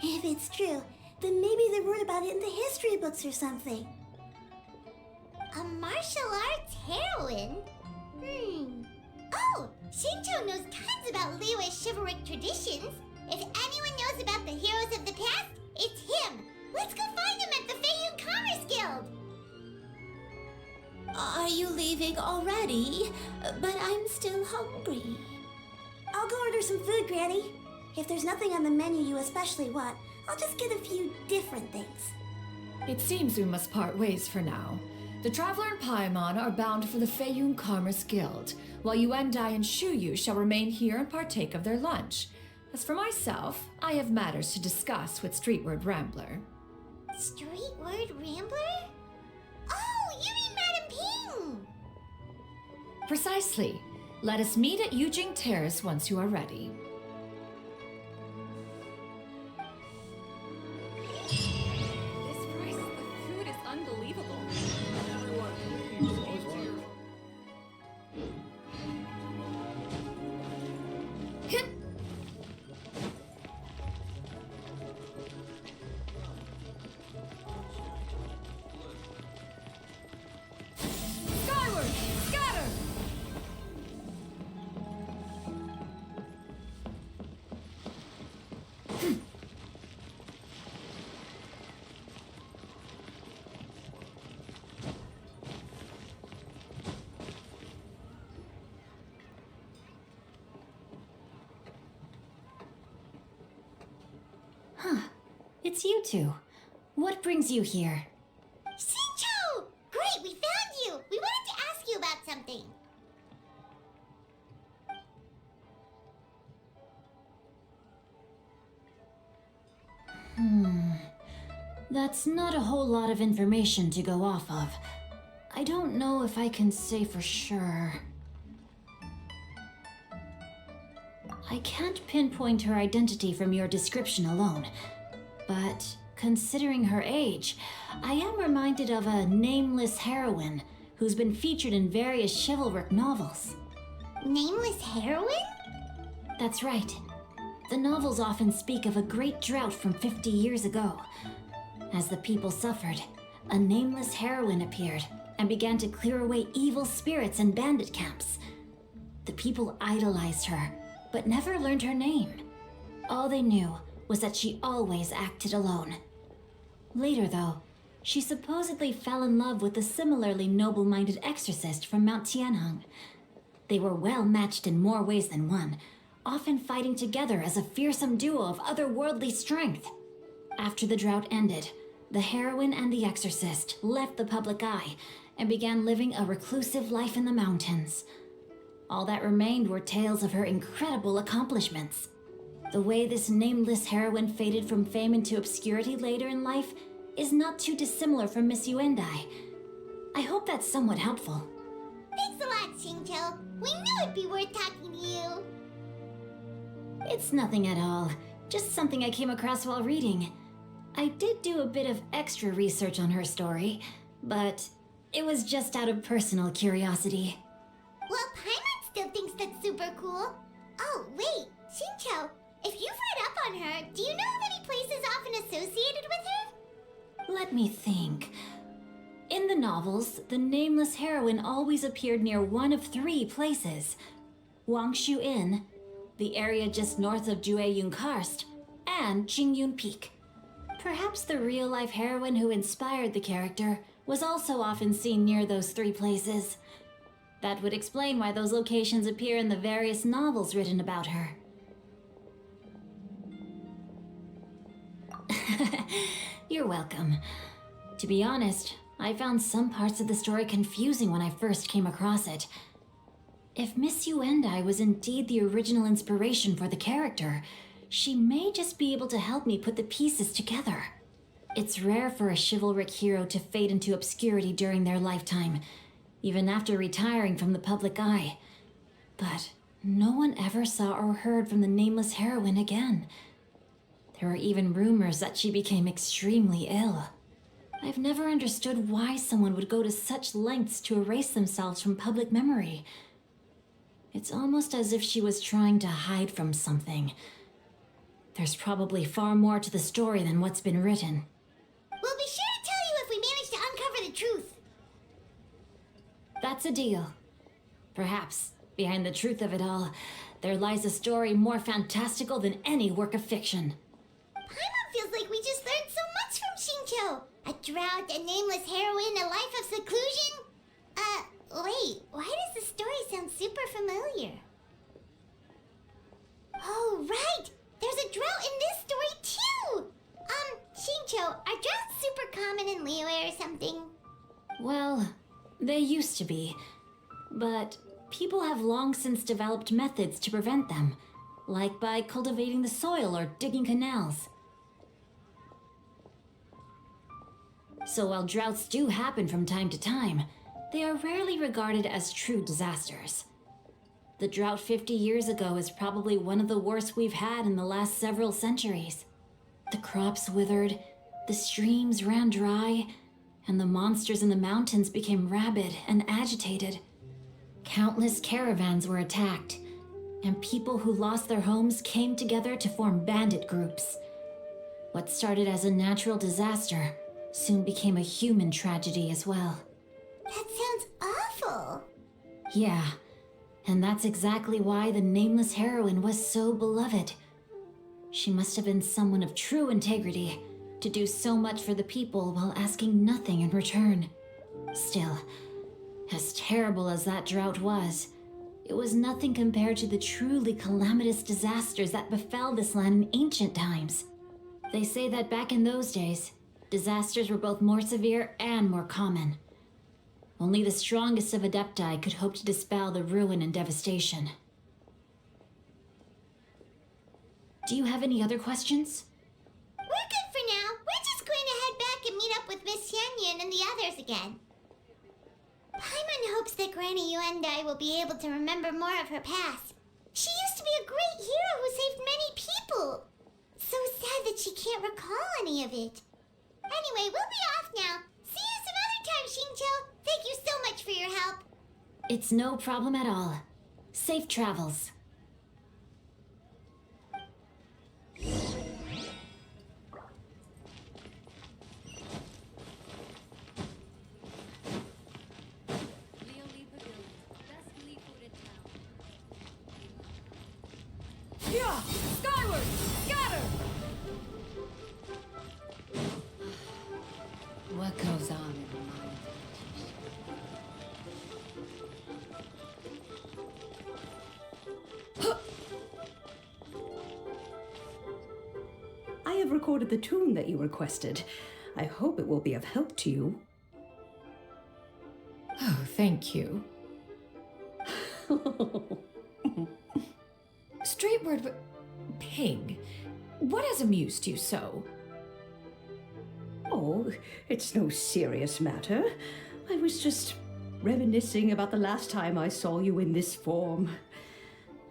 If it's true, then maybe they wrote about it in the history books or something. A martial arts heroine? Oh, Shinto knows tons about Liyue's chivalric traditions. If anyone knows about the heroes of the past, it's him. Let's go find him at the Xianyun Commerce Guild. Are you leaving already? But I'm still hungry. I'll go order some food, Granny. If there's nothing on the menu you especially want, I'll just get a few different things. It seems we must part ways for now. The Traveler and Paimon are bound for the Xianyun Commerce Guild, while Yuendai and Shuyu shall remain here and partake of their lunch. As for myself, I have matters to discuss with Streetward Rambler. Streetward Rambler? Oh, you mean Madam Ping! Precisely. Let us meet at Yujing Terrace once you are ready. This price, the food is unbelievable. Skyward! Scatter! It's you two. What brings you here? Shincho! Great, we found you! We wanted to ask you about something. That's not a whole lot of information to go off of. I don't know if I can say for sure. I can't pinpoint her identity from your description alone, but considering her age, I am reminded of a nameless heroine who's been featured in various chivalric novels. Nameless heroine? That's right. The novels often speak of a great drought from 50 years ago. As the people suffered, a nameless heroine appeared and began to clear away evil spirits and bandit camps. The people idolized her, but never learned her name. All they knew was that she always acted alone. Later, though, she supposedly fell in love with a similarly noble-minded exorcist from Mount Tianheng. They were well matched in more ways than one, often fighting together as a fearsome duo of otherworldly strength. After the drought ended, the heroine and the exorcist left the public eye and began living a reclusive life in the mountains. All that remained were tales of her incredible accomplishments. The way this nameless heroine faded from fame into obscurity later in life is not too dissimilar from Miss Yuendai. I hope that's somewhat helpful. Thanks a lot, Xingqiu. We knew it'd be worth talking to you. It's nothing at all, just something I came across while reading. I did do a bit of extra research on her story, but it was just out of personal curiosity. Well, Paimon still thinks that's super cool. Oh, wait, Xingqiu, if you've read up on her, do you know of any places often associated with her? Let me think. In the novels, the nameless heroine always appeared near one of 3 places. Wangshu Inn, the area just north of Jueyun Karst, and Jingyun Peak. Perhaps the real-life heroine who inspired the character was also often seen near those 3 places. That would explain why those locations appear in the various novels written about her. You're welcome. To be honest, I found some parts of the story confusing when I first came across it. If Miss Yuendai was indeed the original inspiration for the character, she may just be able to help me put the pieces together. It's rare for a chivalric hero to fade into obscurity during their lifetime, even after retiring from the public eye. But no one ever saw or heard from the nameless heroine again. There were even rumors that she became extremely ill. I've never understood why someone would go to such lengths to erase themselves from public memory. It's almost as if she was trying to hide from something. There's probably far more to the story than what's been written. We'll be sure to tell you if we manage to uncover the truth. That's a deal. Perhaps, behind the truth of it all, there lies a story more fantastical than any work of fiction. Paimon feels like we just learned so much from Xingqiu. A drought, a nameless heroine, a life of seclusion. Wait, why does the story sound super familiar? Oh, right! There's a drought in this story, too! Xingqiu, are droughts super common in Liyue or something? Well, they used to be. But people have long since developed methods to prevent them, like by cultivating the soil or digging canals. So while droughts do happen from time to time, they are rarely regarded as true disasters. The drought 50 years ago is probably one of the worst we've had in the last several centuries. The crops withered, the streams ran dry, and the monsters in the mountains became rabid and agitated. Countless caravans were attacked, and people who lost their homes came together to form bandit groups. What started as a natural disaster soon became a human tragedy as well. That sounds awful. Yeah, and that's exactly why the nameless heroine was so beloved. She must have been someone of true integrity, to do so much for the people while asking nothing in return. Still, as terrible as that drought was, it was nothing compared to the truly calamitous disasters that befell this land in ancient times. They say that back in those days, disasters were both more severe and more common. Only the strongest of Adepti could hope to dispel the ruin and devastation. Do you have any other questions? We're good for now. We're just going to head back and meet up with Miss Xianyun and the others again. hopes that Granny Yuendai will be able to remember more of her past. She used to be a great hero who saved many people. So sad that she can't recall any of it. Anyway, we'll be off now. See you some other time, Xingqiu. Thank you so much for your help. It's no problem at all. Safe travels. Yeah! Skyward! Scatter! What goes on in the mind? I have recorded the tune that you requested. I hope it will be of help to you. Oh, thank you. Straight word, but Ping, what has amused you so? Oh, it's no serious matter. I was just reminiscing about the last time I saw you in this form.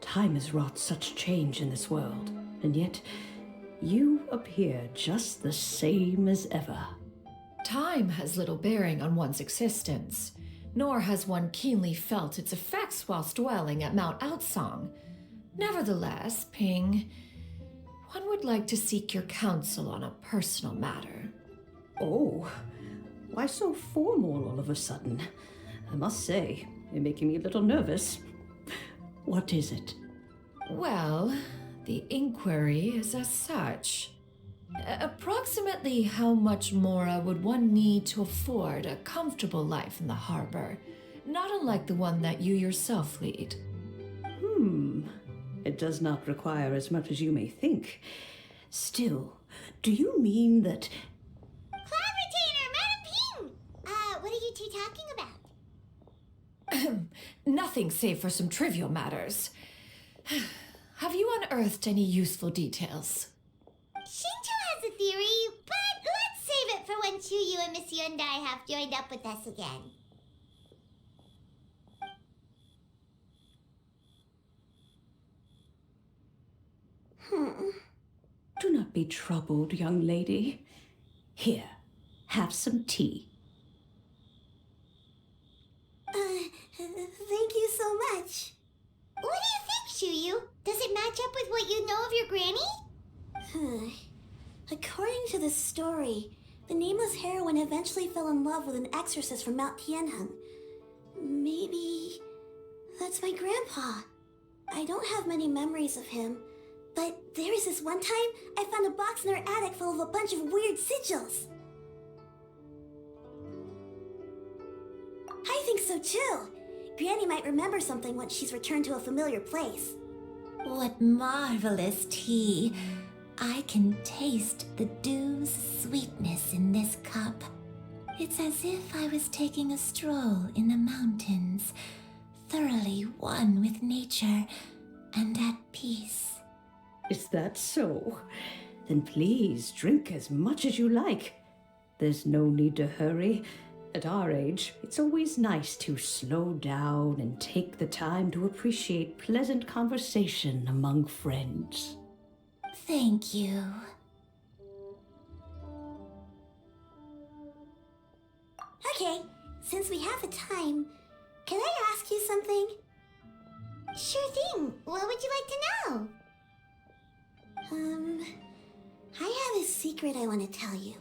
Time has wrought such change in this world, and yet you appear just the same as ever. Time has little bearing on one's existence, nor has one keenly felt its effects whilst dwelling at Mount Outsong. Nevertheless, Ping, one would like to seek your counsel on a personal matter. Oh, why so formal all of a sudden? I must say, you're making me a little nervous. What is it? Well, the inquiry is as such. Approximately how much Mora would one need to afford a comfortable life in the harbor, not unlike the one that you yourself lead? It does not require as much as you may think. Still, do you mean that... Cloud Retainer, Madam Ping! What are you two talking about? Nothing save for some trivial matters. Have you unearthed any useful details? Xingqiu has a theory, but let's save it for when Chuyu and Miss Yuendai have joined up with us again. Do not be troubled, young lady. Here, have some tea. Thank you so much. What do you think, Chuyu? Does it match up with what you know of your granny? According to the story, the nameless heroine eventually fell in love with an exorcist from Mount Tianheng. Maybe that's my grandpa. I don't have many memories of him, but there was this one time I found a box in her attic full of a bunch of weird sigils. I think so too. Granny might remember something once she's returned to a familiar place. What marvelous tea! I can taste the dew's sweetness in this cup. It's as if I was taking a stroll in the mountains, thoroughly one with nature and at peace. Is that so? Then please drink as much as you like. There's no need to hurry. At our age, it's always nice to slow down and take the time to appreciate pleasant conversation among friends. Thank you. Okay, since we have the time, can I ask you something? Sure thing. What would you like to know? I have a secret I want to tell you.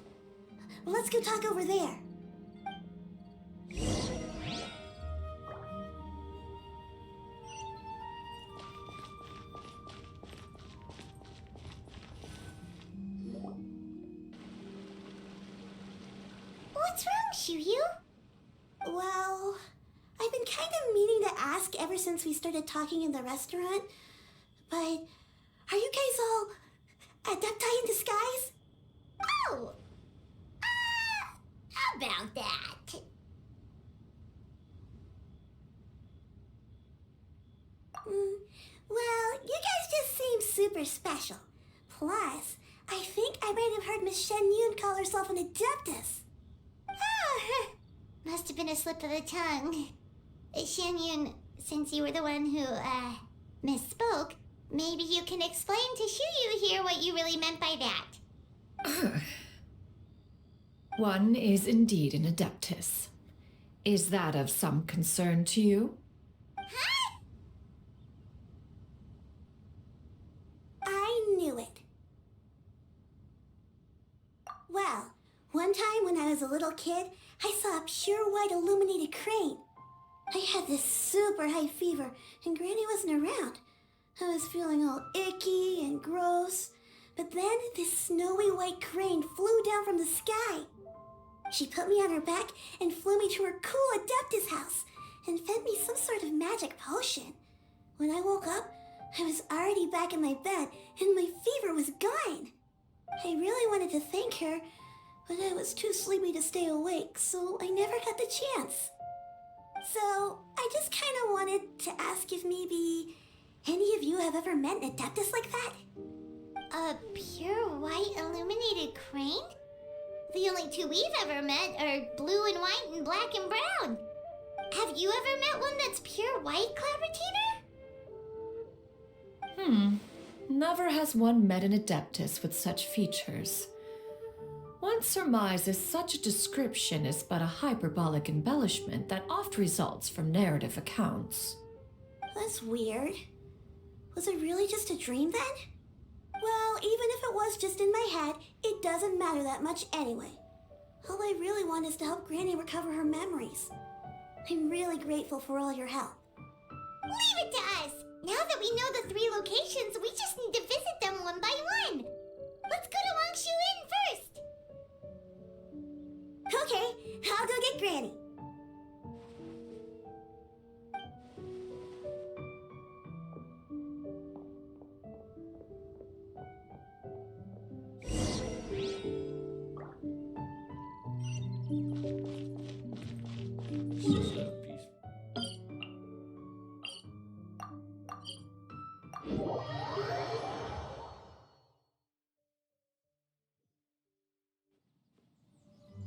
Let's go talk over there. What's wrong, Chuyu? Well, I've been kind of meaning to ask ever since we started talking in the restaurant, but are you guys all adepti in disguise? Oh! How about that? Well, you guys just seem super special. Plus, I think I might have heard Miss Xianyun call herself an adeptus. Oh, must have been a slip of the tongue. Xianyun, since you were the one who, misspoke, maybe you can explain to Xiyu here what you really meant by that. One is indeed an Adeptus. Is that of some concern to you? Huh? I knew it. Well, one time when I was a little kid, I saw a pure white illuminated crane. I had this super high fever, and Granny wasn't around. I was feeling all icky and gross, but then this snowy white crane flew down from the sky. She put me on her back and flew me to her cool Adeptus house and fed me some sort of magic potion. When I woke up, I was already back in my bed and my fever was gone. I really wanted to thank her, but I was too sleepy to stay awake, so I never got the chance. So, I just kind of wanted to ask if maybe any of you have ever met an Adeptus like that? A pure white illuminated crane? The only two we've ever met are blue and white and black and brown. Have you ever met one that's pure white, Cloud Retainer? Never has one met an Adeptus with such features. One surmises such a description is but a hyperbolic embellishment that oft results from narrative accounts. That's weird. Was it really just a dream then? Well, even if it was just in my head, it doesn't matter that much anyway. All I really want is to help Granny recover her memories. I'm really grateful for all your help. Leave it to us! Now that we know the 3 locations, we just need to visit them one by one. Let's go to Wangshu Inn first. Okay, I'll go get Granny.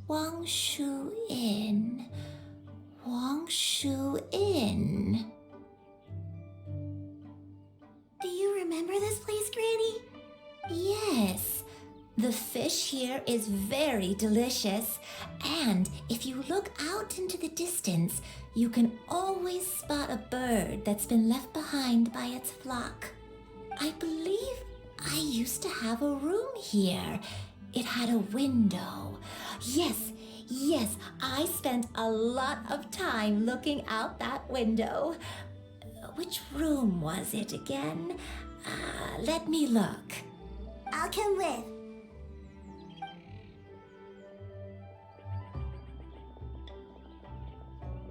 Wangshu Inn. Wangshu Inn. Do you remember this place, Granny? Yes. The fish here is very delicious, and if you look out into the distance, you can always spot a bird that's been left behind by its flock. I believe I used to have a room here. It had a window. Yes, I spent a lot of time looking out that window. Which room was it again? Let me look. I'll come with.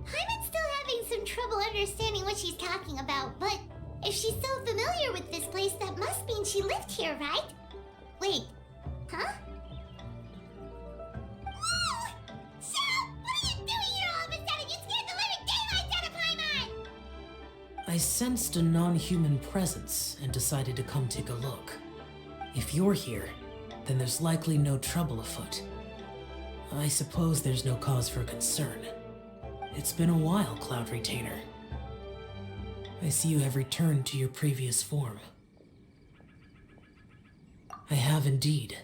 Paimon's still having some trouble understanding what she's talking about, but if she's so familiar with this place, that must mean she lived here, right? Wait, huh? Whoa! Shut up! What are you doing here all of a sudden? You scared the living daylights out of Paimon! I sensed a non-human presence and decided to come take a look. If you're here, then there's likely no trouble afoot. I suppose there's no cause for concern. It's been a while, Cloud Retainer. I see you have returned to your previous form. I have indeed.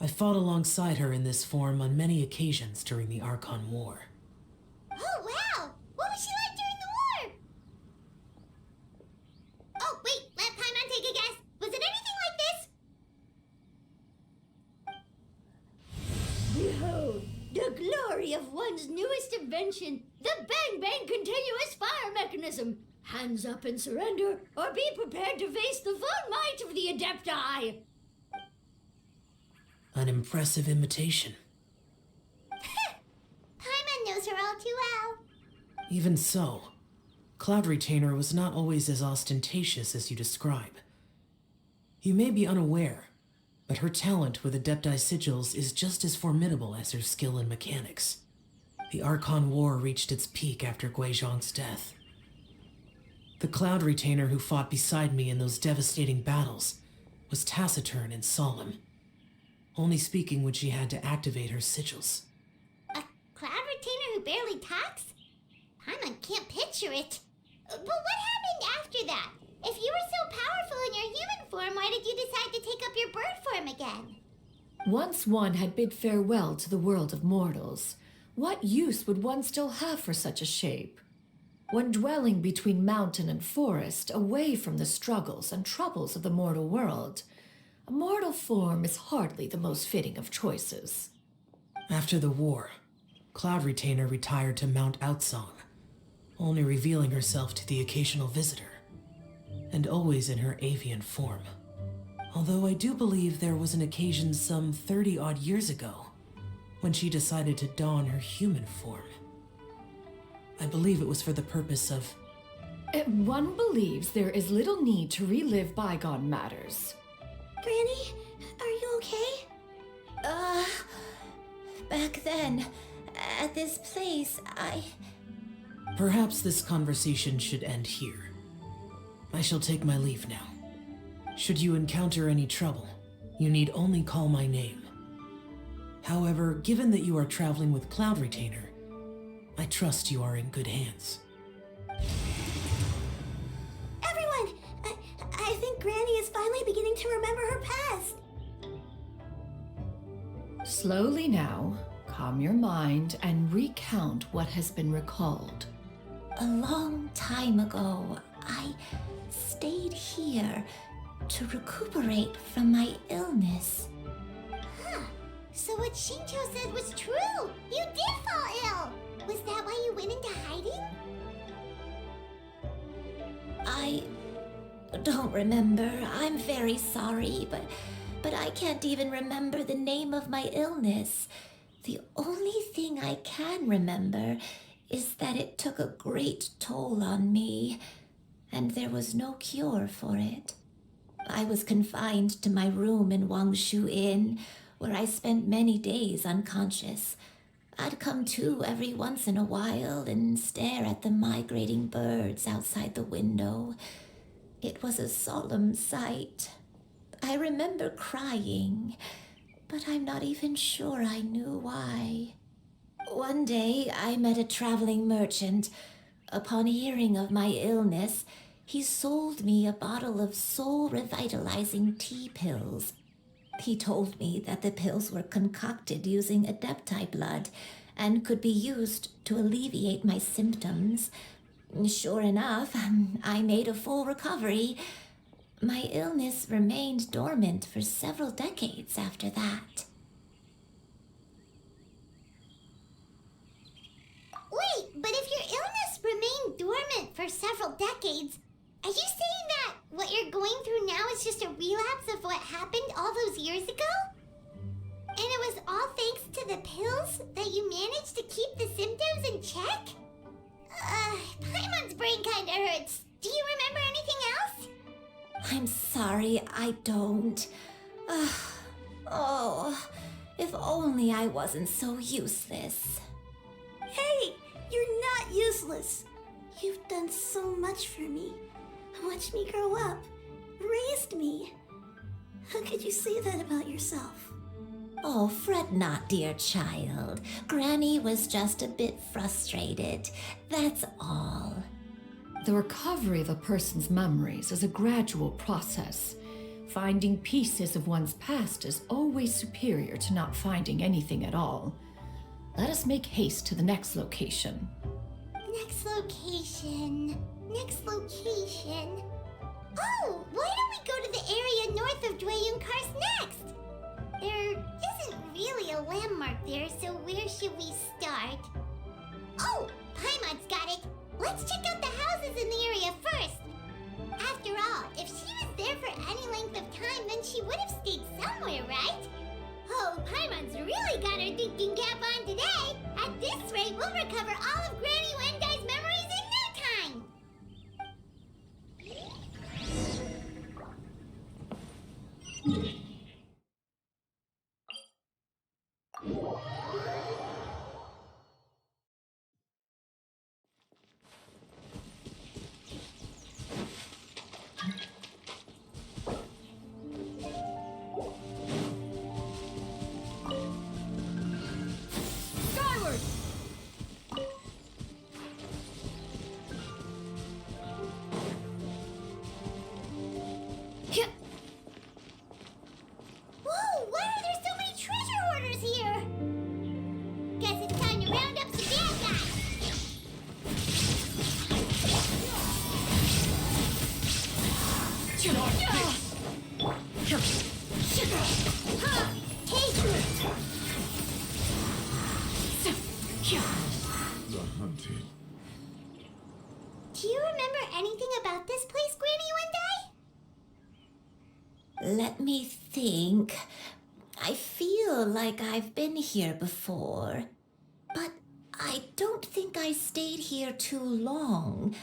I fought alongside her in this form on many occasions during the Archon War. Oh, wow! What was she like during the war? Oh, wait, let Paimon take a guess. Was it anything like this? Behold, the glory of one's newest invention, the Bang Bang Continuous Fire Mechanism. Hands up and surrender, or be prepared to face the full might of the Adepti. An impressive imitation. Paimon knows her all too well. Even so, Cloud Retainer was not always as ostentatious as you describe. You may be unaware, but her talent with Adepti sigils is just as formidable as her skill in mechanics. The Archon War reached its peak after Guizhong's death. The Cloud Retainer who fought beside me in those devastating battles was taciturn and solemn, only speaking when she had to activate her sigils. A Cloud Retainer who barely talks? Paimon picture it. But what happened after that? If you were so powerful in your human form, why did you decide to take up your bird form again? Once one had bid farewell to the world of mortals, what use would one still have for such a shape? When dwelling between mountain and forest, away from the struggles and troubles of the mortal world, a mortal form is hardly the most fitting of choices. After the war, Cloud Retainer retired to Mount Outsong, only revealing herself to the occasional visitor, and always in her avian form. Although I do believe there was an occasion some 30-odd years ago when she decided to don her human form. I believe it was for the purpose of... One believes there is little need to relive bygone matters. Granny, are you okay? Back then, at this place, Perhaps this conversation should end here. I shall take my leave now. Should you encounter any trouble, you need only call my name. However, given that you are traveling with Cloud Retainer, I trust you are in good hands. Everyone! I think Granny is finally beginning to remember her past. Slowly now, calm your mind and recount what has been recalled. A long time ago, I stayed here to recuperate from my illness. Huh. So what Shincho said was true! You did fall ill! Was that why you went into hiding? I don't remember. I'm very sorry, but I can't even remember the name of my illness. The only thing I can remember is that it took a great toll on me, and there was no cure for it. I was confined to my room in Wangshu Inn, where I spent many days unconscious. I'd come to every once in a while and stare at the migrating birds outside the window. It was a solemn sight. I remember crying, but I'm not even sure I knew why. One day, I met a traveling merchant. Upon hearing of my illness, he sold me a bottle of soul-revitalizing tea pills. He told me that the pills were concocted using Adepti blood and could be used to alleviate my symptoms. Sure enough, I made a full recovery. My illness remained dormant for several decades after that. Wait, but if your illness remained dormant for several decades, are you saying that what you're going through now is just a relapse of what happened all those years ago? And it was all thanks to the pills that you managed to keep the symptoms in check? Paimon's brain kinda hurts. Do you remember anything else? I'm sorry, I don't. Oh, if only I wasn't so useless. Hey, you're not useless. You've done so much for me. Watched me grow up. Raised me. How could you say that about yourself? Oh, fret not, dear child. Granny was just a bit frustrated. That's all. The recovery of a person's memories is a gradual process. Finding pieces of one's past is always superior to not finding anything at all. Let us make haste to the next location. Next location. Oh, why don't we go to the area north of Dwayun Kars next? There isn't really a landmark there, so where should we start? Oh, Paimon's got it. Let's check out the houses in the area first. After all, if she was there for any length of time, then she would have stayed somewhere, right? Oh, Paimon's really got her thinking cap on today. At this rate, we'll recover all of Granny Wendai's memories in no time. Skyward! The hunted. Do you remember anything about this place, Granny, one day? Let me think. I feel like I've been here before, but I don't think I stayed here too long.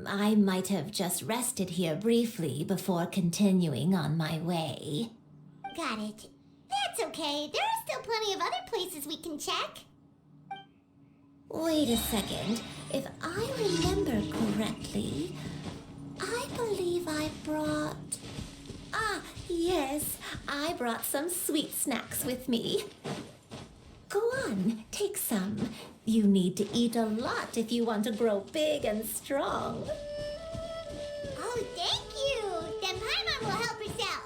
I might have just rested here briefly before continuing on my way. Got it. That's okay. There are still plenty of other places we can check. Wait a second. If I remember correctly, I believe I brought... Ah, yes, I brought some sweet snacks with me. Go on, take some. You need to eat a lot if you want to grow big and strong. Oh, thank you. Then Paimon will help herself.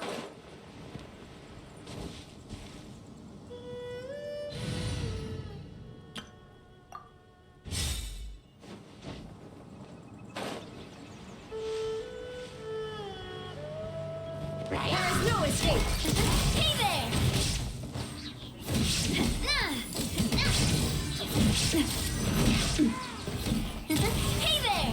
There is no escape. Hey there! Hey there!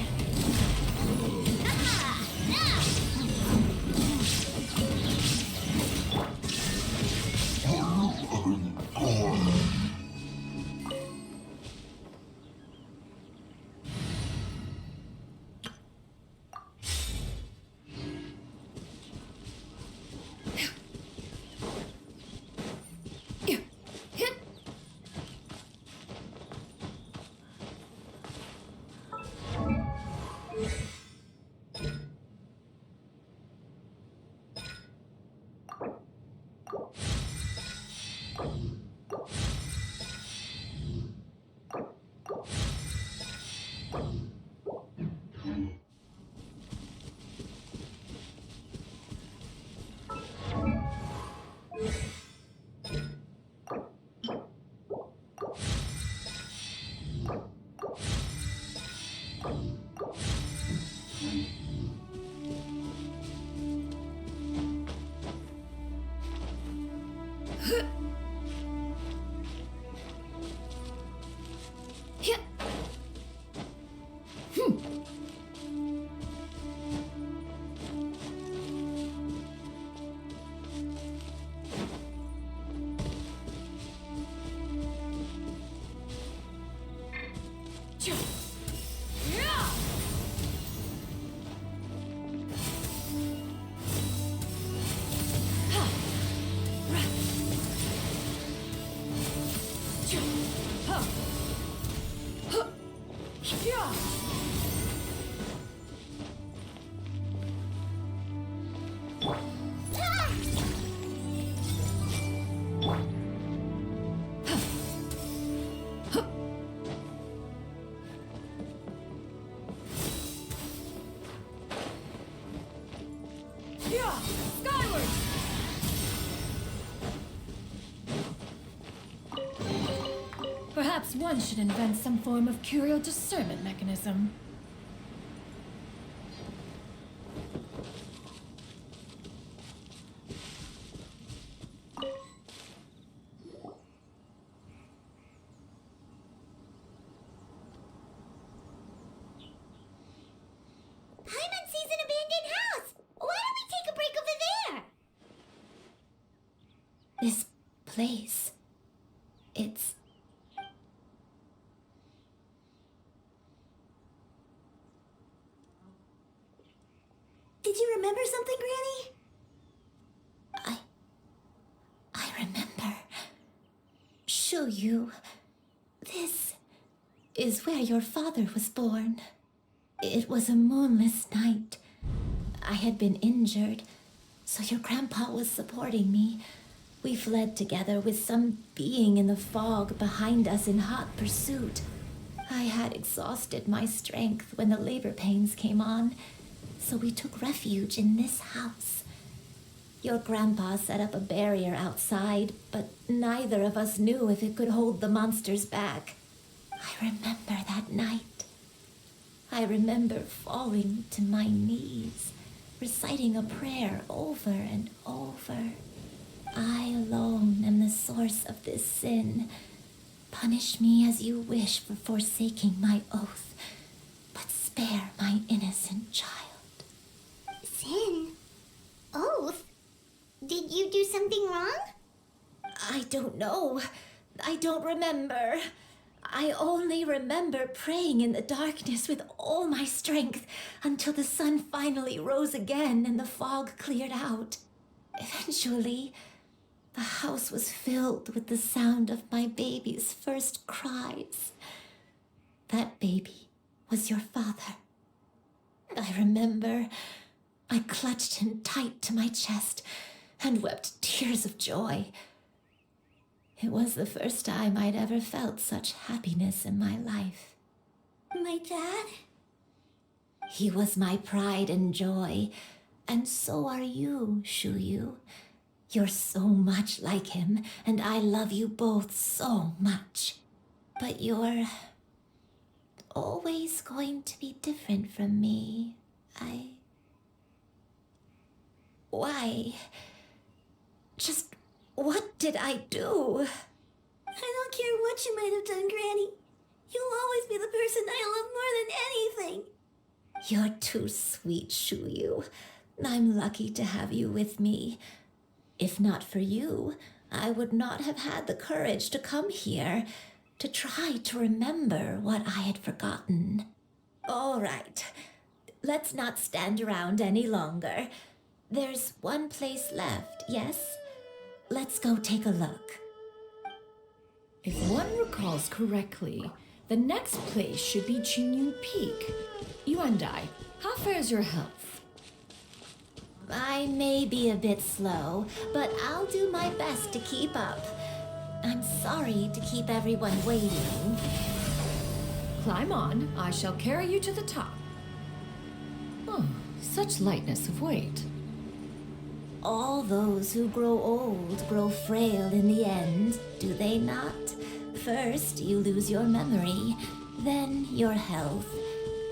Perhaps one should invent some form of curial discernment mechanism. Paimon sees an abandoned house. Why don't we take a break over there? This place, it's... Did you remember something, Granny? I remember. Xianyun, this is where your father was born. It was a moonless night. I had been injured, so your grandpa was supporting me. We fled together with some being in the fog behind us in hot pursuit. I had exhausted my strength when the labor pains came on, so we took refuge in this house. Your grandpa set up a barrier outside, but neither of us knew if it could hold the monsters back. I remember that night. I remember falling to my knees reciting a prayer over and over. I alone am the source of this sin. Punish me as you wish for forsaking my oath, but spare my innocent child. Sin? Oath? Did you do something wrong? I don't know. I don't remember. I only remember praying in the darkness with all my strength until the sun finally rose again and the fog cleared out. Eventually, the house was filled with the sound of my baby's first cries. That baby was your father. I remember I clutched him tight to my chest and wept tears of joy. It was the first time I'd ever felt such happiness in my life. My dad? He was my pride and joy, and so are you, Xianyun. You're so much like him, and I love you both so much. But you're always going to be different from me. Why? Just what did I do? I don't care what you might have done, Granny. You'll always be the person I love more than anything. You're too sweet, Xianyun. I'm lucky to have you with me. If not for you, I would not have had the courage to come here, to try to remember what I had forgotten. All right, let's not stand around any longer. There's one place left, yes? Let's go take a look. If one recalls correctly, the next place should be Xianyun Peak. Yuandai, how fares your health? I may be a bit slow, but I'll do my best to keep up. I'm sorry to keep everyone waiting. Climb on, I shall carry you to the top. Oh, such lightness of weight. All those who grow old grow frail in the end, do they not? First, you lose your memory, then your health.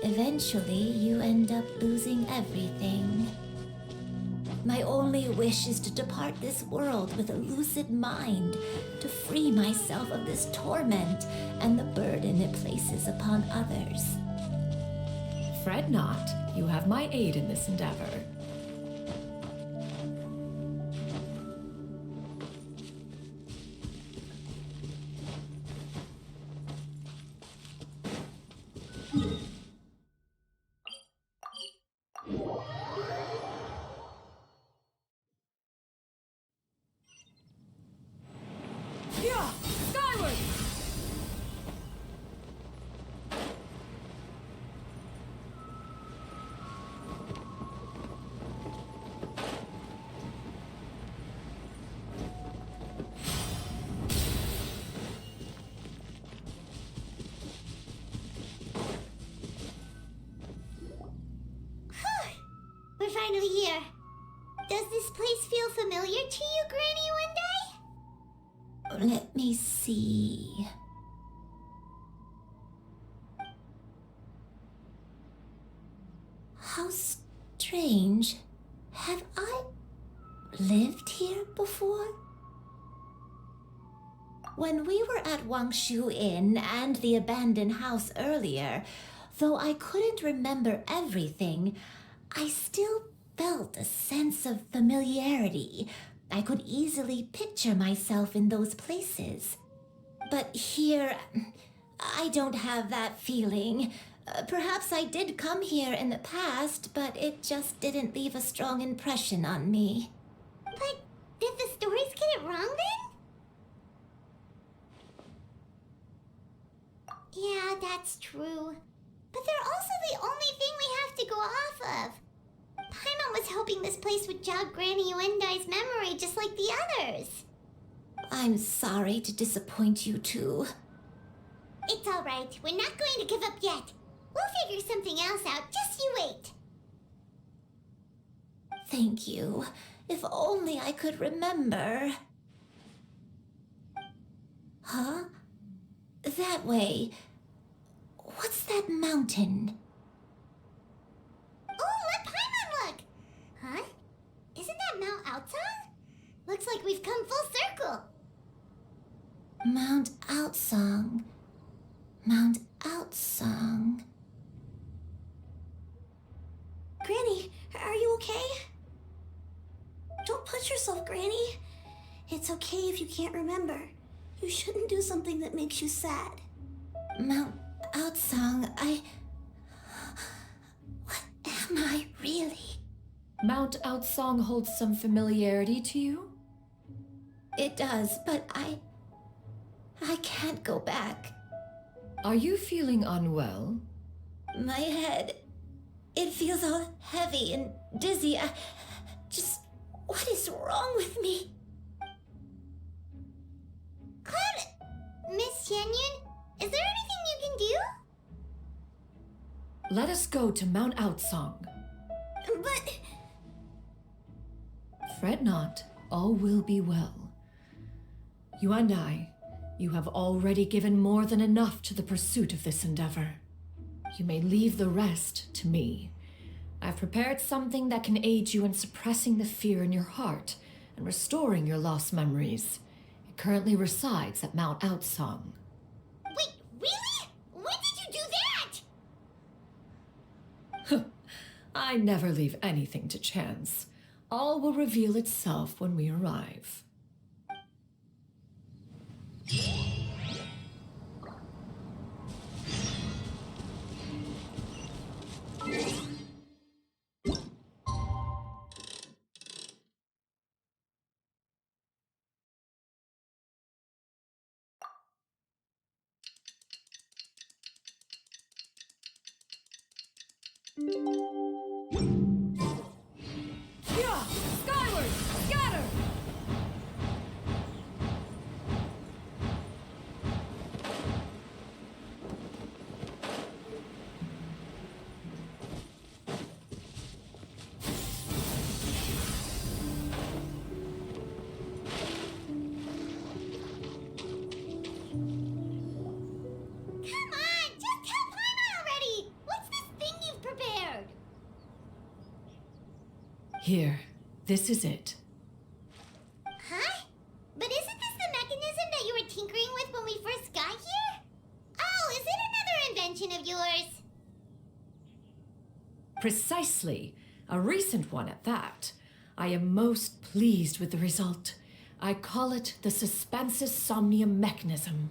Eventually, you end up losing everything. My only wish is to depart this world with a lucid mind, to free myself of this torment and the burden it places upon others. Fret not, you have my aid in this endeavor. Yeah! Skyward! We're finally here. Does this place feel familiar to you, Granny One Day? Let me see. How strange. Have I lived here before? When we were at Wangshu Inn and the abandoned house earlier, though I couldn't remember everything, I still felt a sense of familiarity. I could easily picture myself in those places. But here, I don't have that feeling. Perhaps I did come here in the past, but it just didn't leave a strong impression on me. But did the stories get it wrong then? Yeah, that's true. But they're also the only thing we have to go off of. Paimon was hoping this place would jog Granny Yuendai's memory just like the others. I'm sorry to disappoint you too. It's all right. We're not going to give up yet. We'll figure something else out. Just you wait. Thank you. If only I could remember. Huh? That way. What's that mountain? Oh, let Paimon look! come full circle. Mount Outsong. Mount Outsong. Granny, are you okay? Don't push yourself, Granny. It's okay if you can't remember. You shouldn't do something that makes you sad. Mount Outsong, What am I really? Mount Outsong holds some familiarity to you? It does, but I can't go back. Are you feeling unwell? My head, it feels all heavy and dizzy. What is wrong with me? Miss Xianyun, is there anything you can do? Let us go to Mount Outsong. But... Fret not, all will be well. You and I, you have already given more than enough to the pursuit of this endeavor. You may leave the rest to me. I've prepared something that can aid you in suppressing the fear in your heart and restoring your lost memories. It currently resides at Mount Outsong. Wait, really? When did you do that? I never leave anything to chance. All will reveal itself when we arrive. Yeah! Skyward! Scatter! Come on, just tell Paimon already! What's this thing you've prepared? Here, this is it. Huh? But isn't this the mechanism that you were tinkering with when we first got here? Oh, is it another invention of yours? Precisely. A recent one at that. I am most pleased with the result. I call it the Suspensus Somnium mechanism.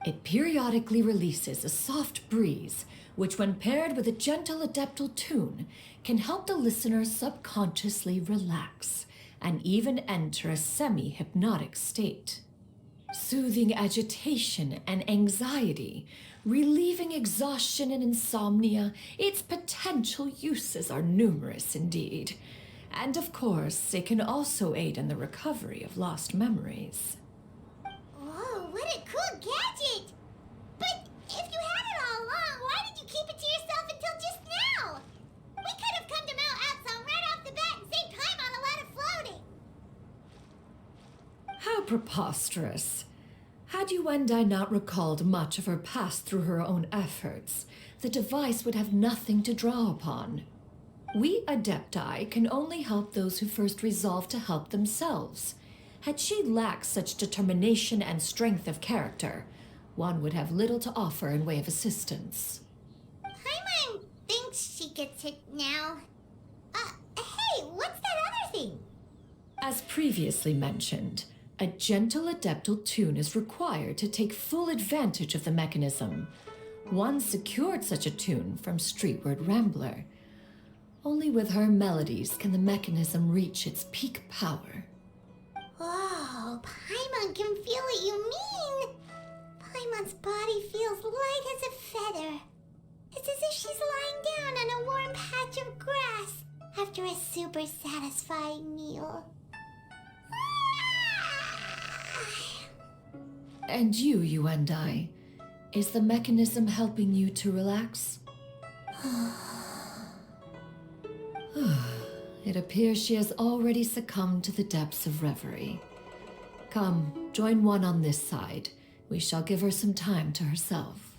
It periodically releases a soft breeze, which when paired with a gentle adeptal tune, can help the listener subconsciously relax and even enter a semi-hypnotic state. Soothing agitation and anxiety, relieving exhaustion and insomnia, its potential uses are numerous indeed. And of course, it can also aid in the recovery of lost memories. Whoa, what a cool gadget! But if you had it all along, why did you keep it to yourself until just now? We could have come to Mount Outsong right off the bat and saved Paimon a lot of floating. How preposterous. Had you and I not recalled much of her past through her own efforts, the device would have nothing to draw upon. We Adepti can only help those who first resolve to help themselves. Had she lacked such determination and strength of character, one would have little to offer in way of assistance. Paimon thinks she gets it now. Hey, what's that other thing? As previously mentioned, a gentle adeptal tune is required to take full advantage of the mechanism. One secured such a tune from Streetward Rambler. Only with her melodies can the mechanism reach its peak power. Whoa, Paimon can feel what you mean. Paimon's body feels light as a feather. It's as if she's lying down on a warm patch of grass after a super satisfying meal. And you and I, is the mechanism helping you to relax? It appears she has already succumbed to the depths of reverie. Come, join one on this side. We shall give her some time to herself.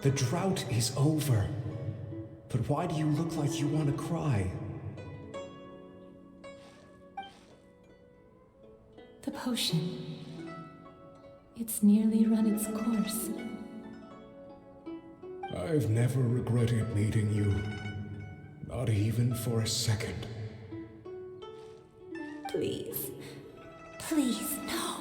The drought is over. But why do you look like you want to cry? The potion. It's nearly run its course. I've never regretted meeting you. Not even for a second. Please. Please, no.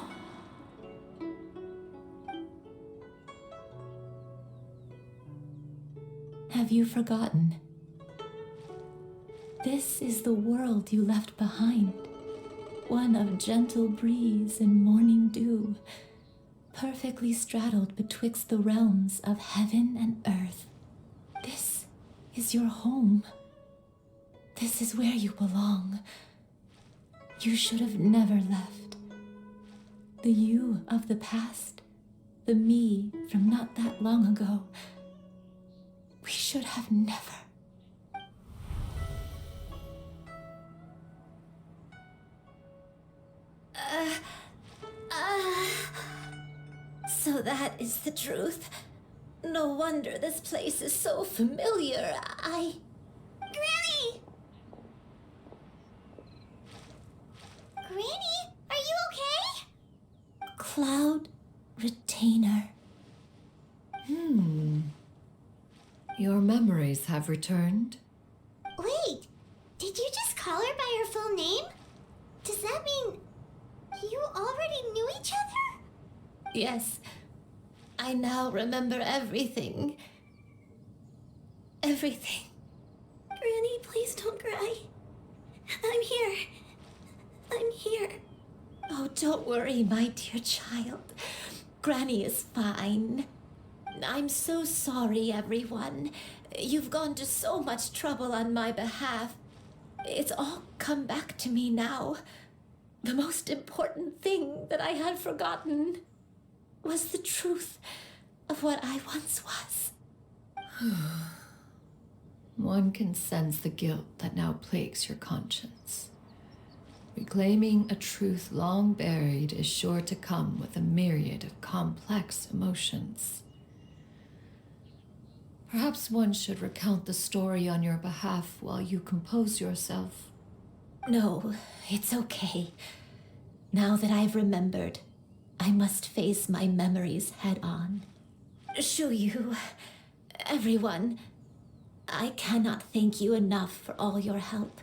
Have you forgotten? This is the world you left behind. One of gentle breeze and morning dew, perfectly straddled betwixt the realms of heaven and earth. This is your home. This is where you belong. You should have never left. The you of the past, the me from not that long ago. We should have never. So that is the truth. No wonder this place is so familiar. Granny! Granny, are you okay? Cloud Retainer. Your memories have returned. Wait, did you just call her by her full name? Does that mean you already knew each other? Yes. I now remember everything. Everything. Granny, please don't cry. I'm here. I'm here. Oh, don't worry, my dear child. Granny is fine. I'm so sorry, everyone. You've gone to so much trouble on my behalf. It's all come back to me now. The most important thing that I had forgotten was the truth of what I once was. One can sense the guilt that now plagues your conscience. Reclaiming a truth long buried is sure to come with a myriad of complex emotions. Perhaps one should recount the story on your behalf while you compose yourself. No, it's okay. Now that I've remembered, I must face my memories head on. Xianyun, everyone, I cannot thank you enough for all your help.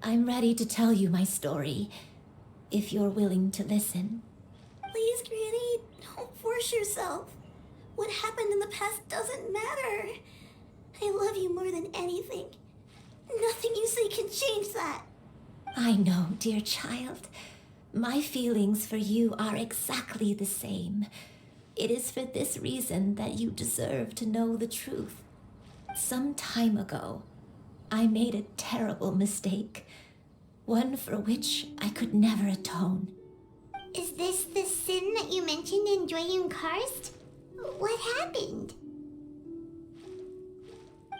I'm ready to tell you my story, if you're willing to listen. Please, Granny, don't force yourself. What happened in the past doesn't matter. I love you more than anything. Nothing you say can change that. I know, dear child. My feelings for you are exactly the same. It is for this reason that you deserve to know the truth. Some time ago, I made a terrible mistake. One for which I could never atone. Is this the sin that you mentioned in Xianyun Karst? What happened?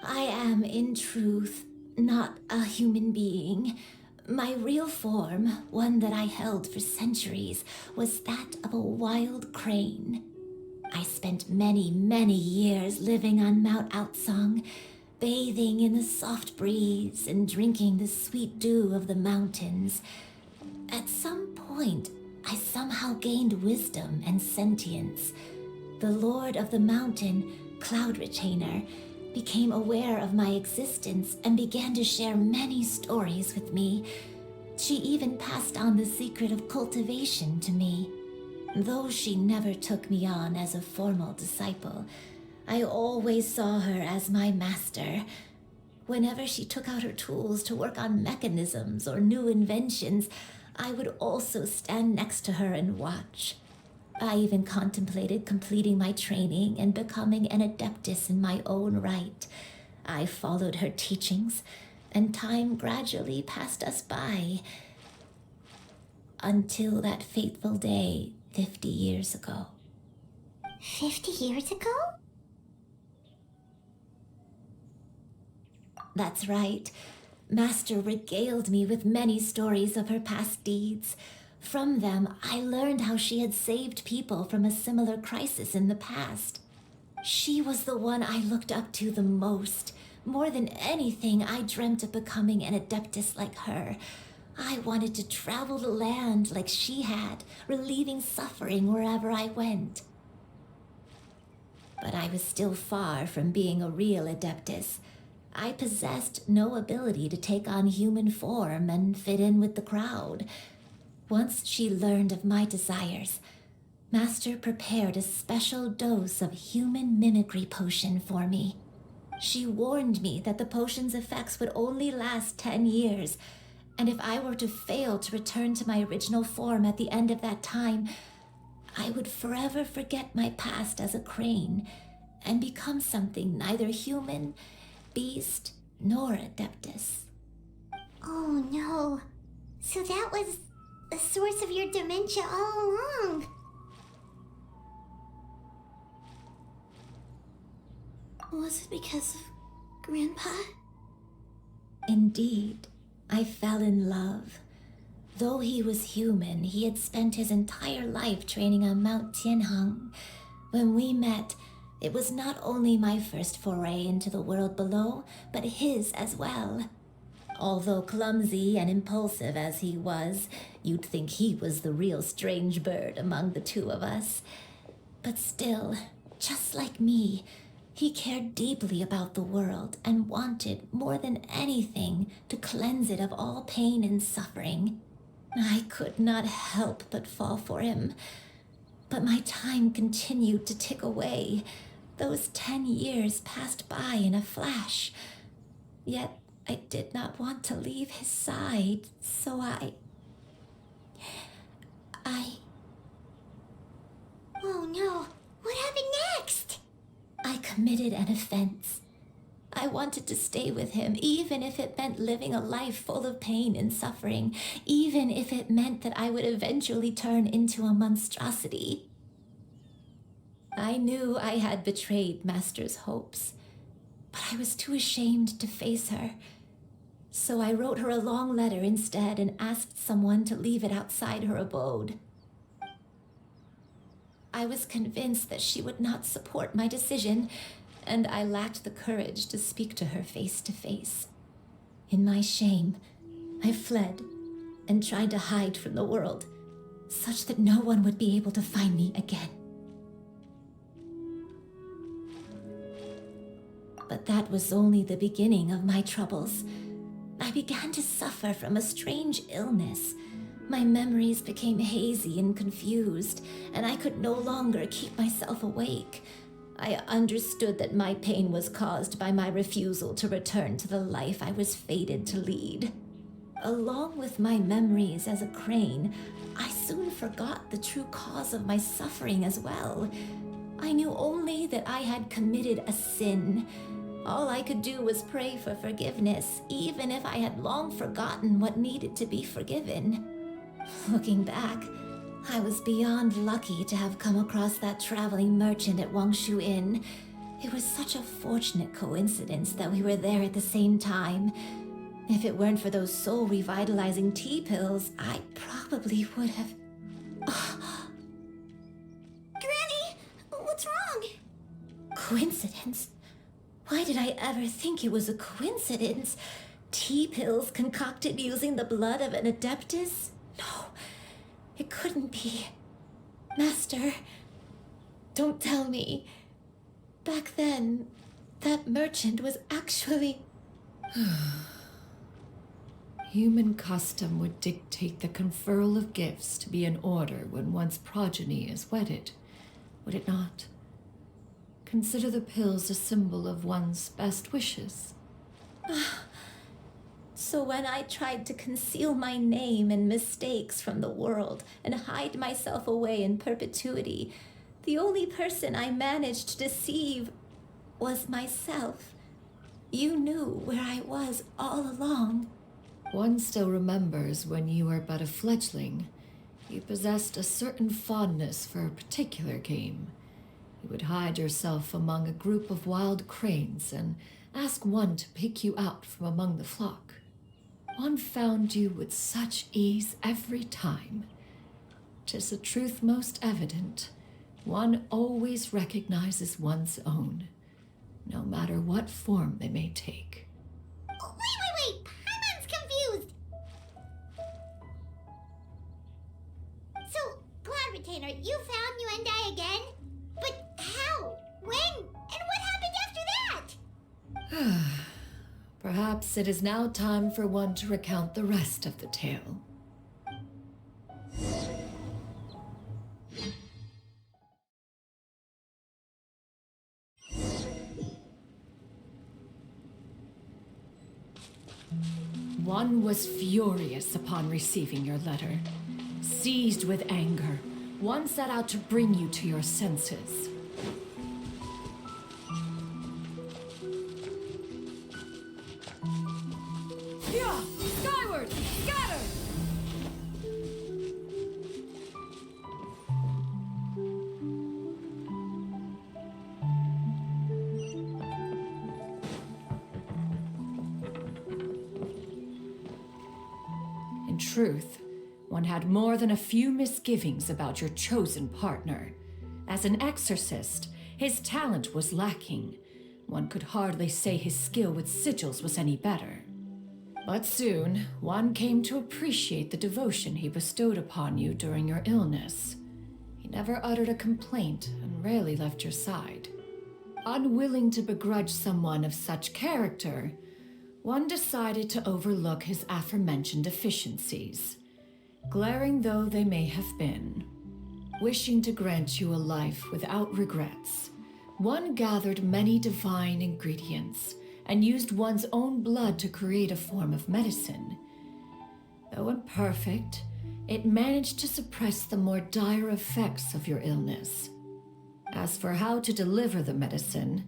I am, in truth, not a human being. My real form, one that I held for centuries, was that of a wild crane. I spent many, many years living on Mount Outsong, bathing in the soft breeze and drinking the sweet dew of the mountains. At some point, I somehow gained wisdom and sentience. The Lord of the Mountain, Cloud Retainer, became aware of my existence and began to share many stories with me. She even passed on the secret of cultivation to me. Though she never took me on as a formal disciple, I always saw her as my master. Whenever she took out her tools to work on mechanisms or new inventions, I would also stand next to her and watch. I even contemplated completing my training and becoming an adeptus in my own right. I followed her teachings, and time gradually passed us by. Until that fateful day 50 years ago. 50 years ago? That's right. Master regaled me with many stories of her past deeds. From them, I learned how she had saved people from a similar crisis in the past. She was the one I looked up to the most. More than anything, I dreamt of becoming an adeptus like her. I wanted to travel the land like she had, relieving suffering wherever I went. But I was still far from being a real adeptus. I possessed no ability to take on human form and fit in with the crowd. Once she learned of my desires, Master prepared a special dose of human mimicry potion for me. She warned me that the potion's effects would only last 10 years, and if I were to fail to return to my original form at the end of that time, I would forever forget my past as a crane and become something neither human, beast, nor adeptus. Oh no. So that was the source of your dementia all along. Was it because of Grandpa? Indeed, I fell in love. Though he was human, he had spent his entire life training on Mount Tianheng. When we met, it was not only my first foray into the world below, but his as well. Although clumsy and impulsive as he was, you'd think he was the real strange bird among the two of us. But still, just like me, he cared deeply about the world and wanted, more than anything, to cleanse it of all pain and suffering. I could not help but fall for him. But my time continued to tick away. Those 10 years passed by in a flash. Yet I did not want to leave his side, so I... Oh no. What happened next? I committed an offense. I wanted to stay with him, even if it meant living a life full of pain and suffering, even if it meant that I would eventually turn into a monstrosity. I knew I had betrayed Master's hopes, but I was too ashamed to face her. So I wrote her a long letter instead and asked someone to leave it outside her abode. I was convinced that she would not support my decision, and I lacked the courage to speak to her face to face. In my shame, I fled and tried to hide from the world, such that no one would be able to find me again. But that was only the beginning of my troubles. I began to suffer from a strange illness. My memories became hazy and confused, and I could no longer keep myself awake. I understood that my pain was caused by my refusal to return to the life I was fated to lead. Along with my memories as a crane, I soon forgot the true cause of my suffering as well. I knew only that I had committed a sin. All I could do was pray for forgiveness, even if I had long forgotten what needed to be forgiven. Looking back, I was beyond lucky to have come across that traveling merchant at Wangshu Inn. It was such a fortunate coincidence that we were there at the same time. If it weren't for those soul-revitalizing tea pills, I probably would have... Granny, what's wrong? Coincidence? Why did I ever think it was a coincidence? Tea pills concocted using the blood of an adeptus? No, it couldn't be. Master, don't tell me. Back then, that merchant was actually... Human custom would dictate the conferral of gifts to be in order when one's progeny is wedded, would it not? Consider the pills a symbol of one's best wishes. So when I tried to conceal my name and mistakes from the world and hide myself away in perpetuity, the only person I managed to deceive was myself. You knew where I was all along. One still remembers when you were but a fledgling. You possessed a certain fondness for a particular game. You would hide yourself among a group of wild cranes and ask one to pick you out from among the flock. One found you with such ease every time. 'Tis a truth most evident. one always recognizes one's own, no matter what form they may take. Wait! Paimon's confused! So, Cloud Retainer, you found Yuendai again? But how? When? And what happened after that? Perhaps it is now time for one to recount the rest of the tale. One was furious upon receiving your letter. Seized with anger, one set out to bring you to your senses. Yeah! Skyward! Scatter! In truth, one had more than a few misgivings about your chosen partner. As an exorcist, his talent was lacking. One could hardly say his skill with sigils was any better. But soon, one came to appreciate the devotion he bestowed upon you during your illness. He never uttered a complaint and rarely left your side. Unwilling to begrudge someone of such character, one decided to overlook his aforementioned deficiencies, glaring though they may have been. Wishing to grant you a life without regrets, one gathered many divine ingredients and used one's own blood to create a form of medicine. Though imperfect, it managed to suppress the more dire effects of your illness. As for how to deliver the medicine,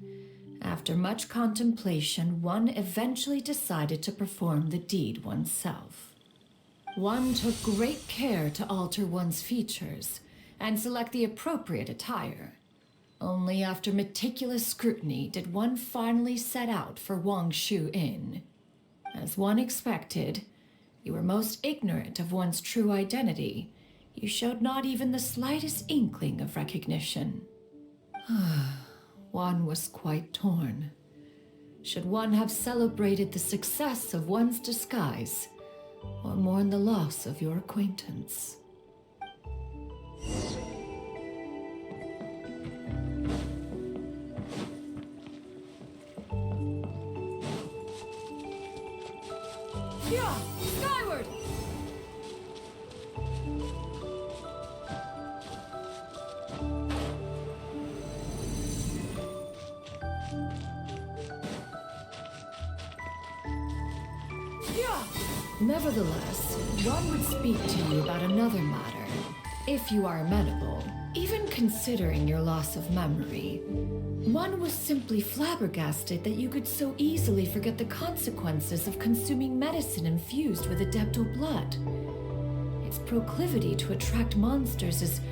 after much contemplation, one eventually decided to perform the deed oneself. One took great care to alter one's features and select the appropriate attire. Only after meticulous scrutiny did one finally set out for Wangshu Inn. As one expected, you were most ignorant of one's true identity. You showed not even the slightest inkling of recognition. One was quite torn. Should one have celebrated the success of one's disguise, or mourn the loss of your acquaintance? Yeah! Skyward! Yeah! Nevertheless, one would speak to you about another matter, if you are amenable. Even considering your loss of memory, one was simply flabbergasted that you could so easily forget the consequences of consuming medicine infused with Adeptal blood. Its proclivity to attract monsters is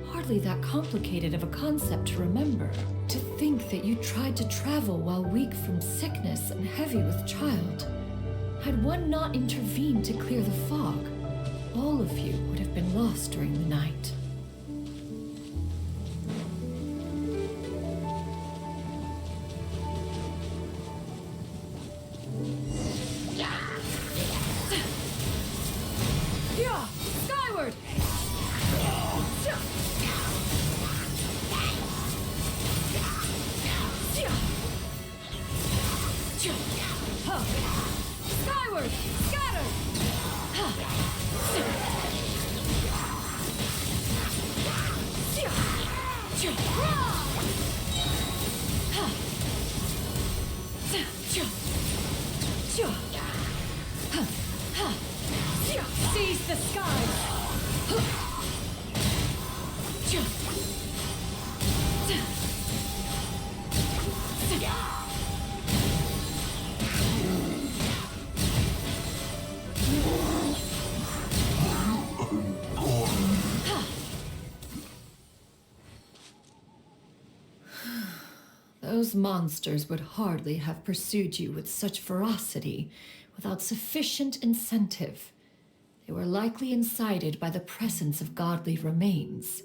hardly that complicated of a concept to remember. To think that you tried to travel while weak from sickness and heavy with child. Had one not intervened to clear the fog, all of you would have been lost during the night. Yeah! Skyward! Skyward! Scatter! Seize the skies! Those monsters would hardly have pursued you with such ferocity without sufficient incentive. They were likely incited by the presence of godly remains.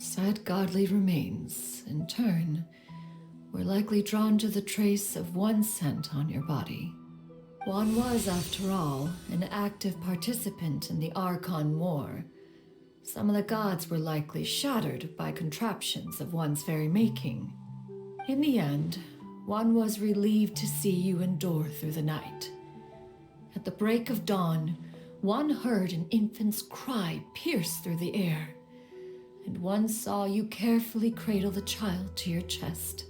Said godly remains, in turn, were likely drawn to the trace of one scent on your body. One was, after all, an active participant in the Archon War. Some of the gods were likely shattered by contraptions of one's very making. In the end, one was relieved to see you endure through the night. At the break of dawn, one heard an infant's cry pierce through the air, and one saw you carefully cradle the child to your chest.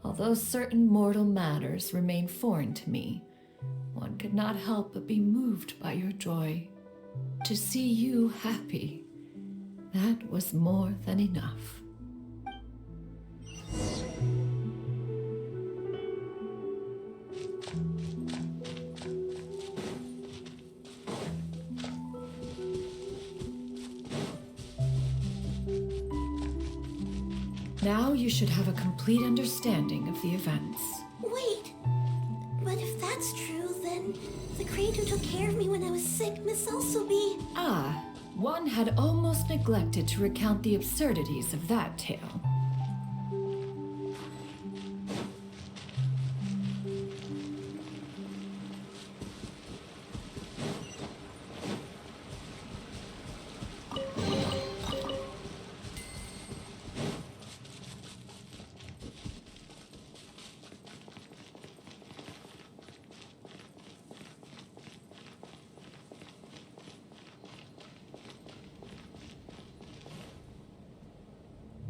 Although certain mortal matters remain foreign to me, one could not help but be moved by your joy. To see you happy, that was more than enough. Now you should have a complete understanding of the events. Wait, but if that's true, then the crane who took care of me when I was sick must also be... Ah, one had almost neglected to recount the absurdities of that tale.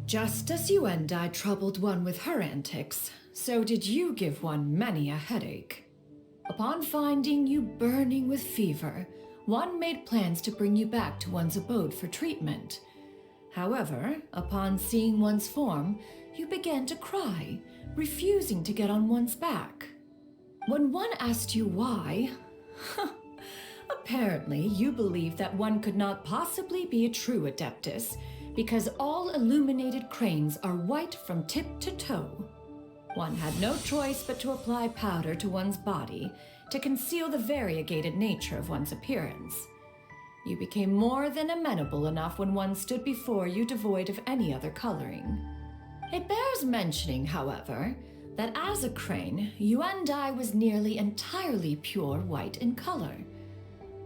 Just as you and I troubled one with her antics, so did you give one many a headache. Upon finding you burning with fever, one made plans to bring you back to one's abode for treatment. However, upon seeing one's form, you began to cry, refusing to get on one's back. When one asked you why, apparently you believed that one could not possibly be a true Adeptus, because all illuminated cranes are white from tip to toe. One had no choice but to apply powder to one's body to conceal the variegated nature of one's appearance. You became more than amenable enough when one stood before you devoid of any other coloring. It bears mentioning, however, that as a crane, Yuandai was nearly entirely pure white in color.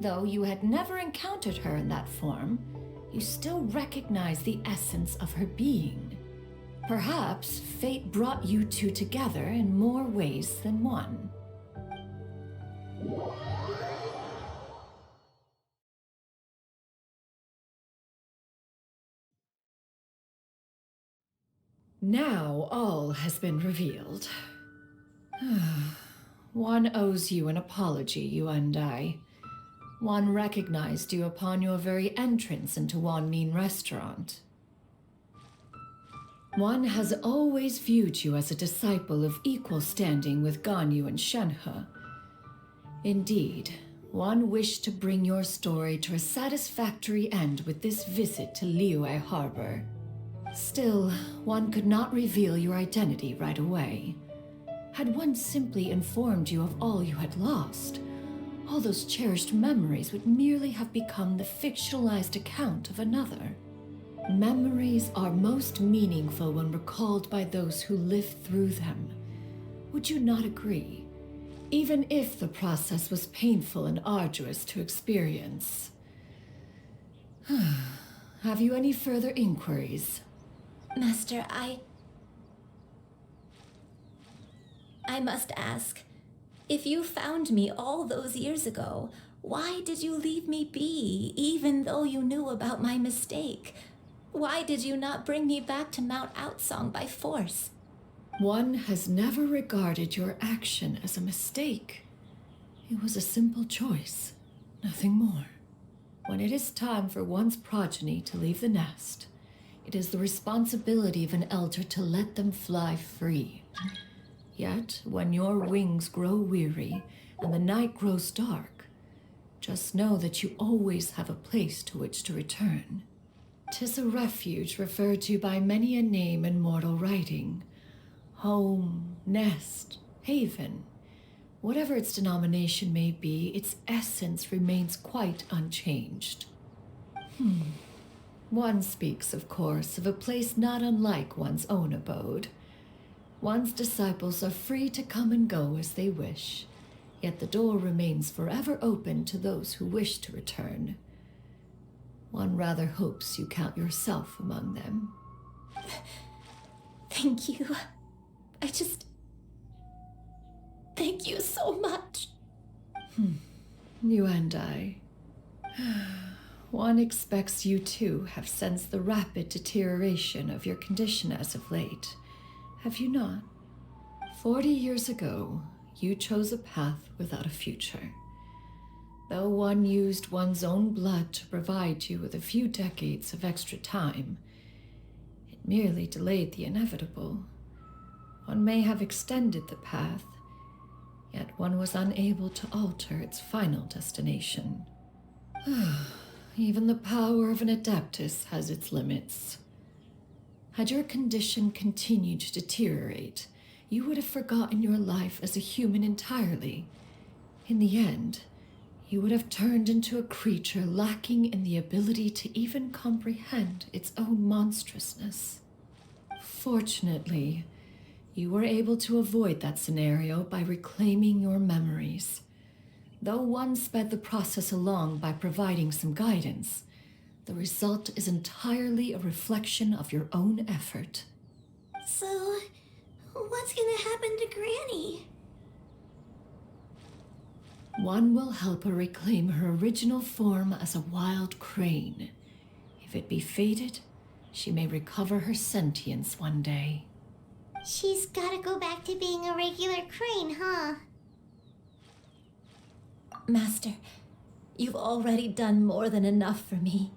Though you had never encountered her in that form, you still recognize the essence of her being. Perhaps fate brought you two together in more ways than one. Now all has been revealed. One owes you an apology, you and I. One recognized you upon your very entrance into Wanmin Restaurant. One has always viewed you as a disciple of equal standing with Ganyu and Shenhe. Indeed, one wished to bring your story to a satisfactory end with this visit to Liyue Harbor. Still, one could not reveal your identity right away. Had one simply informed you of all you had lost, all those cherished memories would merely have become the fictionalized account of another. Memories are most meaningful when recalled by those who lived through them. Would you not agree? Even if the process was painful and arduous to experience. Have you any further inquiries? Master, I must ask, if you found me all those years ago, why did you leave me be, even though you knew about my mistake? Why did you not bring me back to Mount Outsong by force? One has never regarded your action as a mistake. It was a simple choice, nothing more. When it is time for one's progeny to leave the nest, it is the responsibility of an elder to let them fly free. Yet, when your wings grow weary and the night grows dark, just know that you always have a place to which to return. 'Tis a refuge referred to by many a name in mortal writing. Home, nest, haven. Whatever its denomination may be, its essence remains quite unchanged. One speaks, of course, of a place not unlike one's own abode. One's disciples are free to come and go as they wish, yet the door remains forever open to those who wish to return. One rather hopes you count yourself among them. Thank you. Thank you so much. You and I. One expects you too have sensed the rapid deterioration of your condition as of late, have you not? 40 years ago, you chose a path without a future. Though one used one's own blood to provide you with a few decades of extra time, it merely delayed the inevitable. One may have extended the path, yet one was unable to alter its final destination. Even the power of an Adeptus has its limits. Had your condition continued to deteriorate, you would have forgotten your life as a human entirely. In the end, you would have turned into a creature lacking in the ability to even comprehend its own monstrousness. Fortunately, you were able to avoid that scenario by reclaiming your memories. Though one sped the process along by providing some guidance, the result is entirely a reflection of your own effort. So, what's gonna happen to Granny? One will help her reclaim her original form as a wild crane. If it be fated, she may recover her sentience one day. She's gotta go back to being a regular crane, huh? Master, you've already done more than enough for me.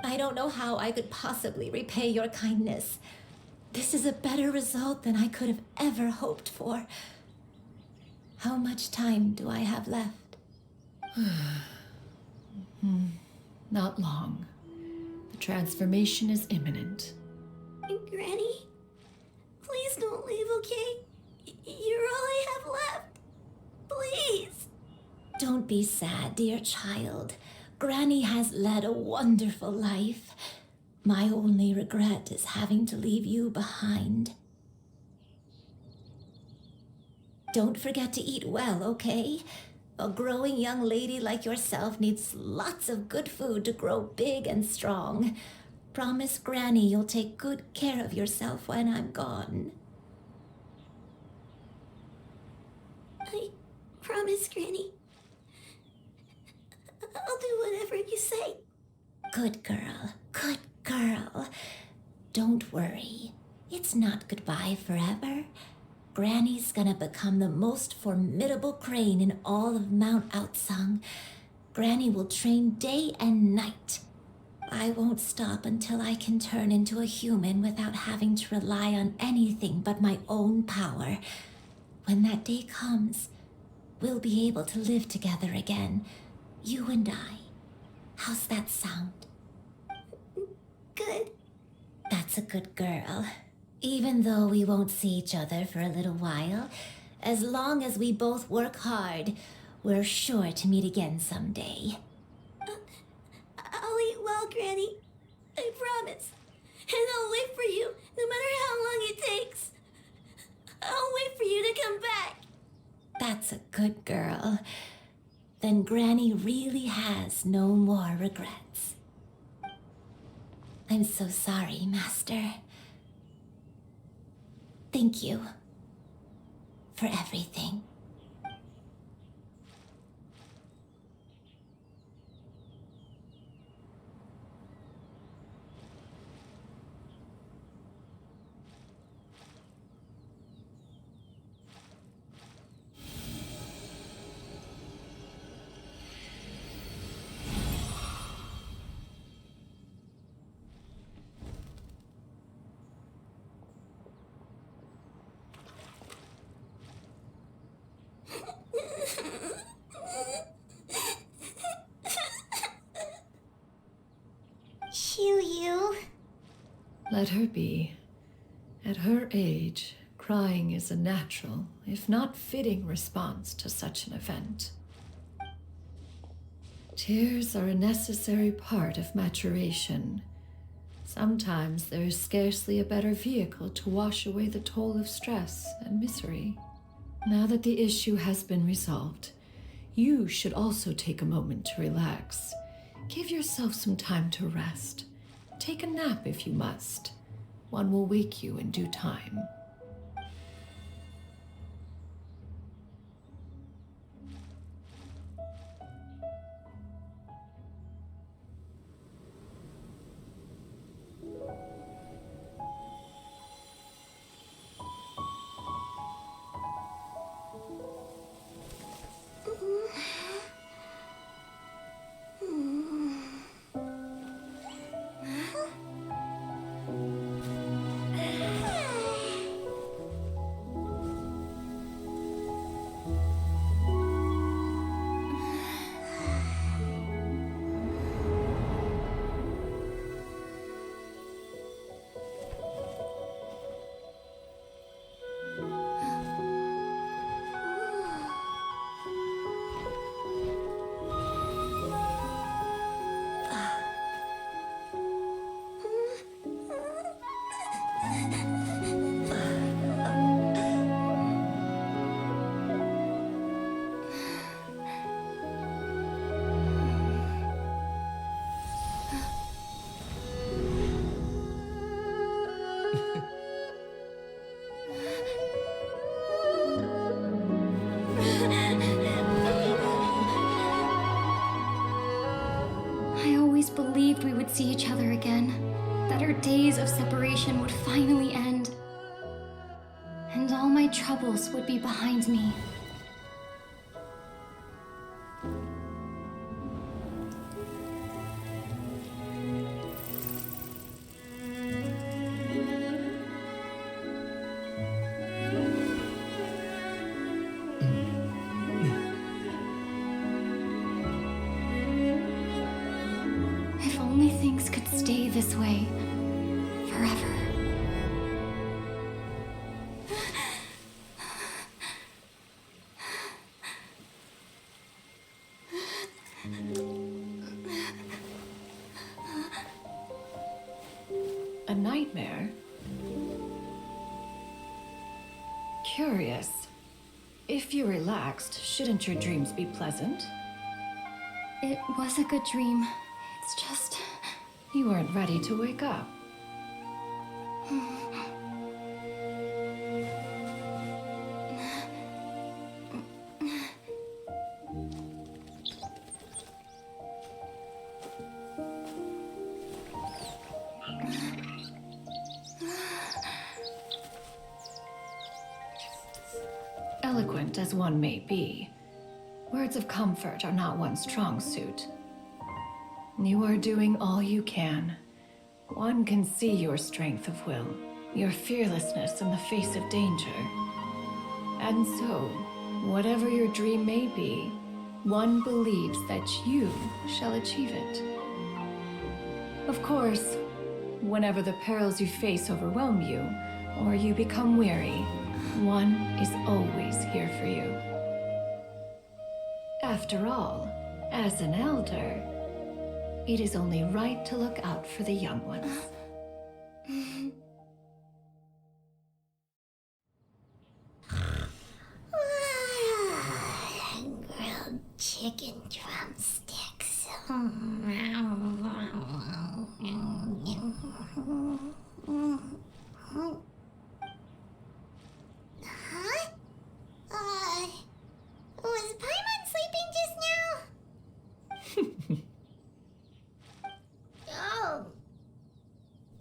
I don't know how I could possibly repay your kindness. This is a better result than I could have ever hoped for. How much time do I have left? Not long. The transformation is imminent. Granny, please don't leave, okay? You're all I have left. Please. Don't be sad, dear child. Granny has led a wonderful life. My only regret is having to leave you behind. Don't forget to eat well, okay? A growing young lady like yourself needs lots of good food to grow big and strong. Promise Granny you'll take good care of yourself when I'm gone. I promise, Granny. I'll do whatever you say. Good girl, good girl. Don't worry. It's not goodbye forever. Granny's gonna become the most formidable crane in all of Mount Outsung. Granny will train day and night. I won't stop until I can turn into a human without having to rely on anything but my own power. When that day comes, we'll be able to live together again. You and I. How's that sound? Good. That's a good girl. Even though we won't see each other for a little while, as long as we both work hard, we're sure to meet again someday. I'll eat well, Granny. I promise. And I'll wait for you, no matter how long it takes. I'll wait for you to come back. That's a good girl. Then Granny really has no more regrets. I'm so sorry, Master. Thank you for everything. Xianyun. Let her be. At her age, crying is a natural, if not fitting, response to such an event. Tears are a necessary part of maturation. Sometimes there is scarcely a better vehicle to wash away the toll of stress and misery. Now that the issue has been resolved, you should also take a moment to relax. Give yourself some time to rest. Take a nap if you must. One will wake you in due time. I always believed we would see each other again, that our days of separation would finally end, and all my troubles would be behind me. If only things could stay this way forever. A nightmare? Curious. If you're relaxed, shouldn't your dreams be pleasant? It was a good dream. It's just... You weren't ready to wake up. Eloquent as one may be, words of comfort are not one's strong suit. You are doing all you can. One can see your strength of will, your fearlessness in the face of danger. And so, whatever your dream may be, one believes that you shall achieve it. Of course, whenever the perils you face overwhelm you, or you become weary, one is always here for you. After all, as an elder, it is only right to look out for the young ones. Grilled chicken drumsticks. Huh? Was Paimon sleeping just now?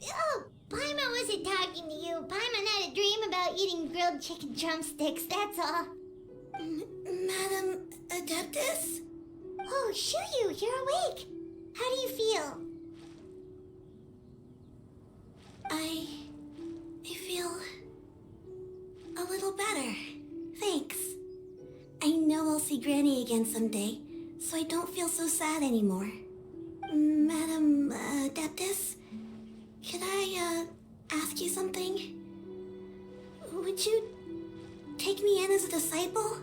Oh, Paimon wasn't talking to you. Paimon had a dream about eating grilled chicken drumsticks, that's all. Madam Adeptus? Oh, Xianyun, you're awake. How do you feel? I feel a little better. Thanks. I know I'll see Granny again someday, so I don't feel so sad anymore. Madam Adeptus, could I ask you something? Would you take me in as a disciple?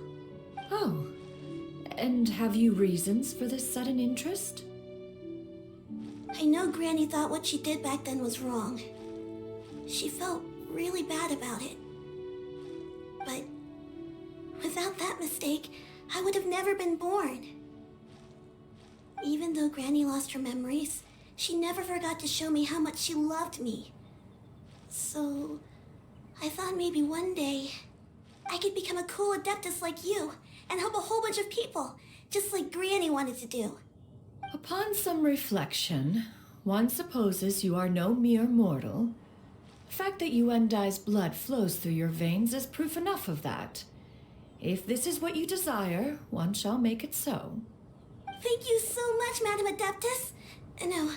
Oh, and have you reasons for this sudden interest? I know Granny thought what she did back then was wrong. She felt really bad about it. But without that mistake, I would have never been born. Even though Granny lost her memories, she never forgot to show me how much she loved me. So, I thought maybe one day I could become a cool Adeptus like you and help a whole bunch of people, just like Granny wanted to do. Upon some reflection, one supposes you are no mere mortal. The fact that Yuendai's blood flows through your veins is proof enough of that. If this is what you desire, one shall make it so. Thank you so much, Madam Adeptus. No,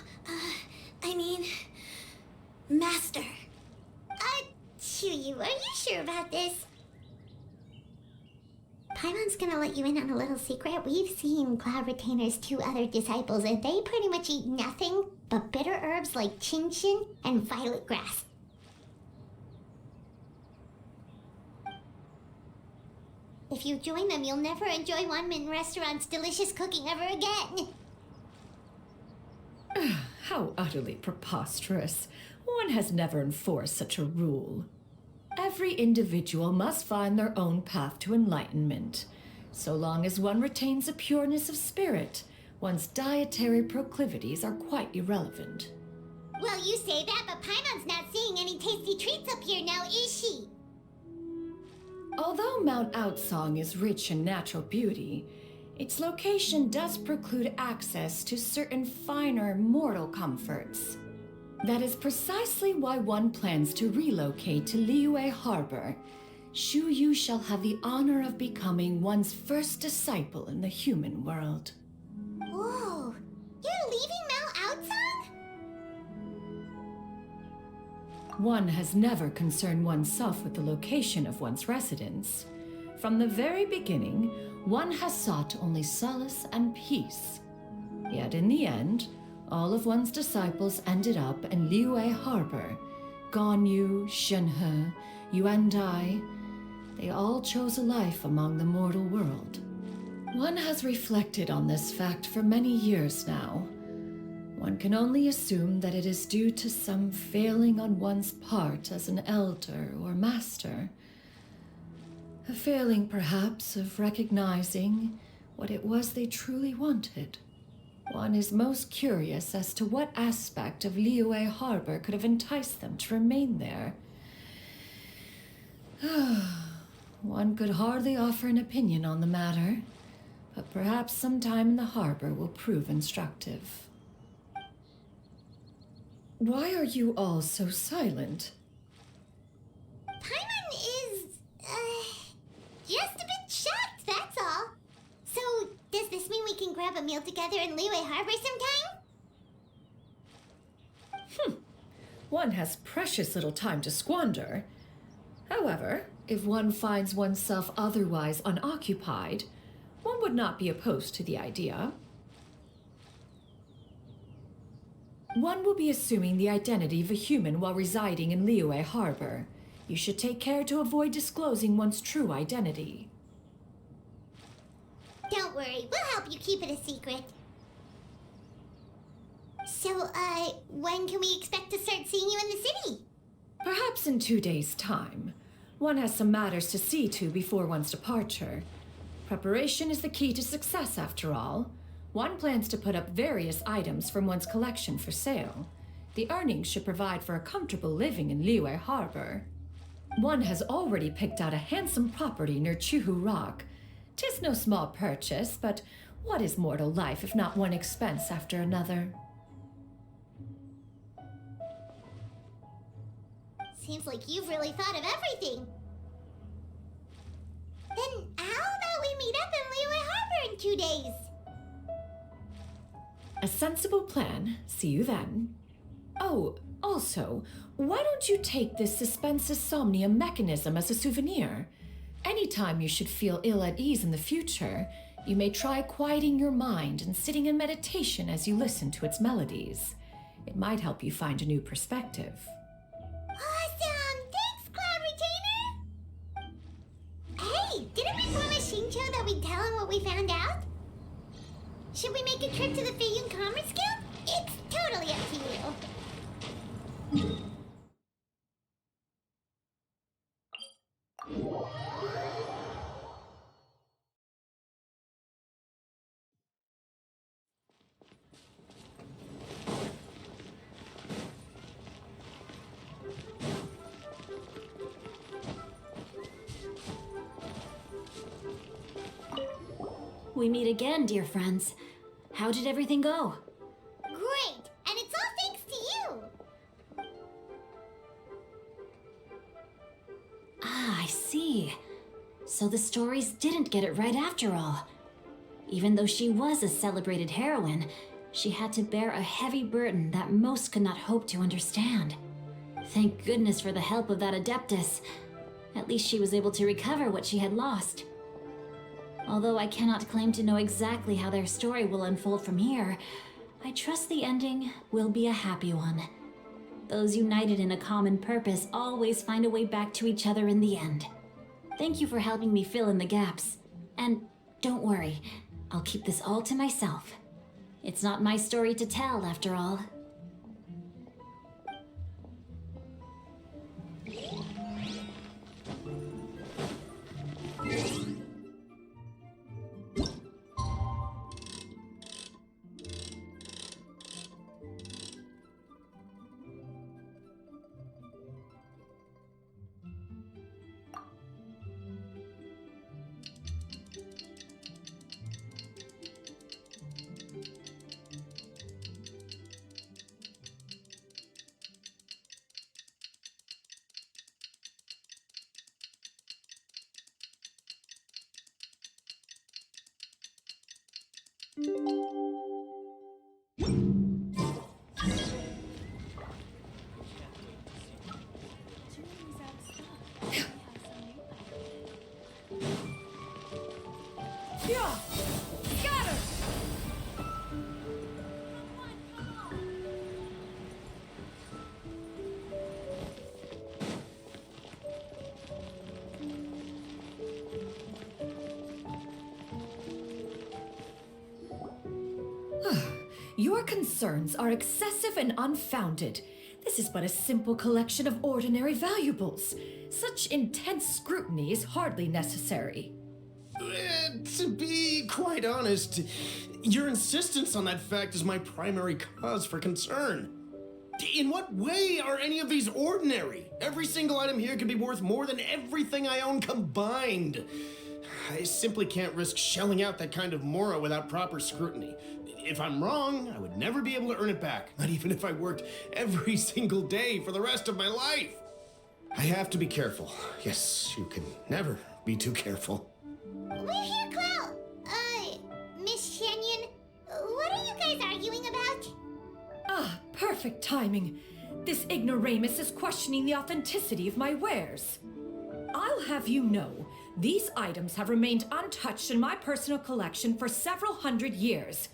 I mean, Master. Xianyun, are you sure about this? Paimon's gonna let you in on a little secret. We've seen Cloud Retainer's 2 other disciples, and they pretty much eat nothing but bitter herbs like Genshin and violet grass. If you join them, you'll never enjoy Wanmin Restaurant's delicious cooking ever again. How utterly preposterous. One has never enforced such a rule. Every individual must find their own path to enlightenment. So long as one retains a pureness of spirit, one's dietary proclivities are quite irrelevant. Well, you say that, but Paimon's not seeing any tasty treats up here now, is she? Although Mount Outsong is rich in natural beauty, its location does preclude access to certain finer mortal comforts. That is precisely why one plans to relocate to Liyue Harbor. Xianyun shall have the honor of becoming one's first disciple in the human world. Whoa, you're leaving Mount Outsong? One has never concerned oneself with the location of one's residence. From the very beginning, one has sought only solace and peace. Yet in the end, all of one's disciples ended up in Liyue Harbor. Ganyu, Shenhe, Yuendai, they all chose a life among the mortal world. One has reflected on this fact for many years now. One can only assume that it is due to some failing on one's part as an elder or master. A failing, perhaps, of recognizing what it was they truly wanted. One is most curious as to what aspect of Liyue Harbor could have enticed them to remain there. One could hardly offer an opinion on the matter, but perhaps some time in the harbor will prove instructive. Why are you all so silent? Paimon is, just a bit shocked, that's all. So, does this mean we can grab a meal together in Liyue Harbor sometime? One has precious little time to squander. However, if one finds oneself otherwise unoccupied, one would not be opposed to the idea. One will be assuming the identity of a human while residing in Liyue Harbor. You should take care to avoid disclosing one's true identity. Don't worry, we'll help you keep it a secret. So, when can we expect to start seeing you in the city? Perhaps in 2 days' time. One has some matters to see to before one's departure. Preparation is the key to success, after all. One plans to put up various items from one's collection for sale. The earnings should provide for a comfortable living in Liyue Harbor. One has already picked out a handsome property near Chuhu Rock. 'Tis no small purchase, but what is mortal life if not one expense after another? Seems like you've really thought of everything. Then how about we meet up in Liyue Harbor in 2 days? A sensible plan. See you then. Oh, also, why don't you take this suspensus somnium mechanism as a souvenir? Anytime you should feel ill at ease in the future, you may try quieting your mind and sitting in meditation as you listen to its melodies. It might help you find a new perspective. Awesome! Thanks, Cloud Retainer! Hey, didn't we promise Shincho that we'd tell him what we found out? Should we make a trip to the Feiyun Commerce Guild? It's totally up to you. We meet again, dear friends. How did everything go? Great, and it's all thanks to you. Ah, I see. So the stories didn't get it right after all. Even though she was a celebrated heroine, she had to bear a heavy burden that most could not hope to understand. Thank goodness for the help of that Adeptus. At least she was able to recover what she had lost. Although I cannot claim to know exactly how their story will unfold from here, I trust the ending will be a happy one. Those united in a common purpose always find a way back to each other in the end. Thank you for helping me fill in the gaps. And don't worry, I'll keep this all to myself. It's not my story to tell, after all. Yeah! Scatter! Your concerns are excessive and unfounded. This is but a simple collection of ordinary valuables. Such intense scrutiny is hardly necessary. To be quite honest, your insistence on that fact is my primary cause for concern. In what way are any of these ordinary? Every single item here could be worth more than everything I own combined. I simply can't risk shelling out that kind of mora without proper scrutiny. If I'm wrong, I would never be able to earn it back, not even if I worked every single day for the rest of my life. I have to be careful. Yes, you can never be too careful. We're here, Clow. Miss Xianyun, what are you guys arguing about? Ah, perfect timing. This ignoramus is questioning the authenticity of my wares. I'll have you know, these items have remained untouched in my personal collection for several hundred years.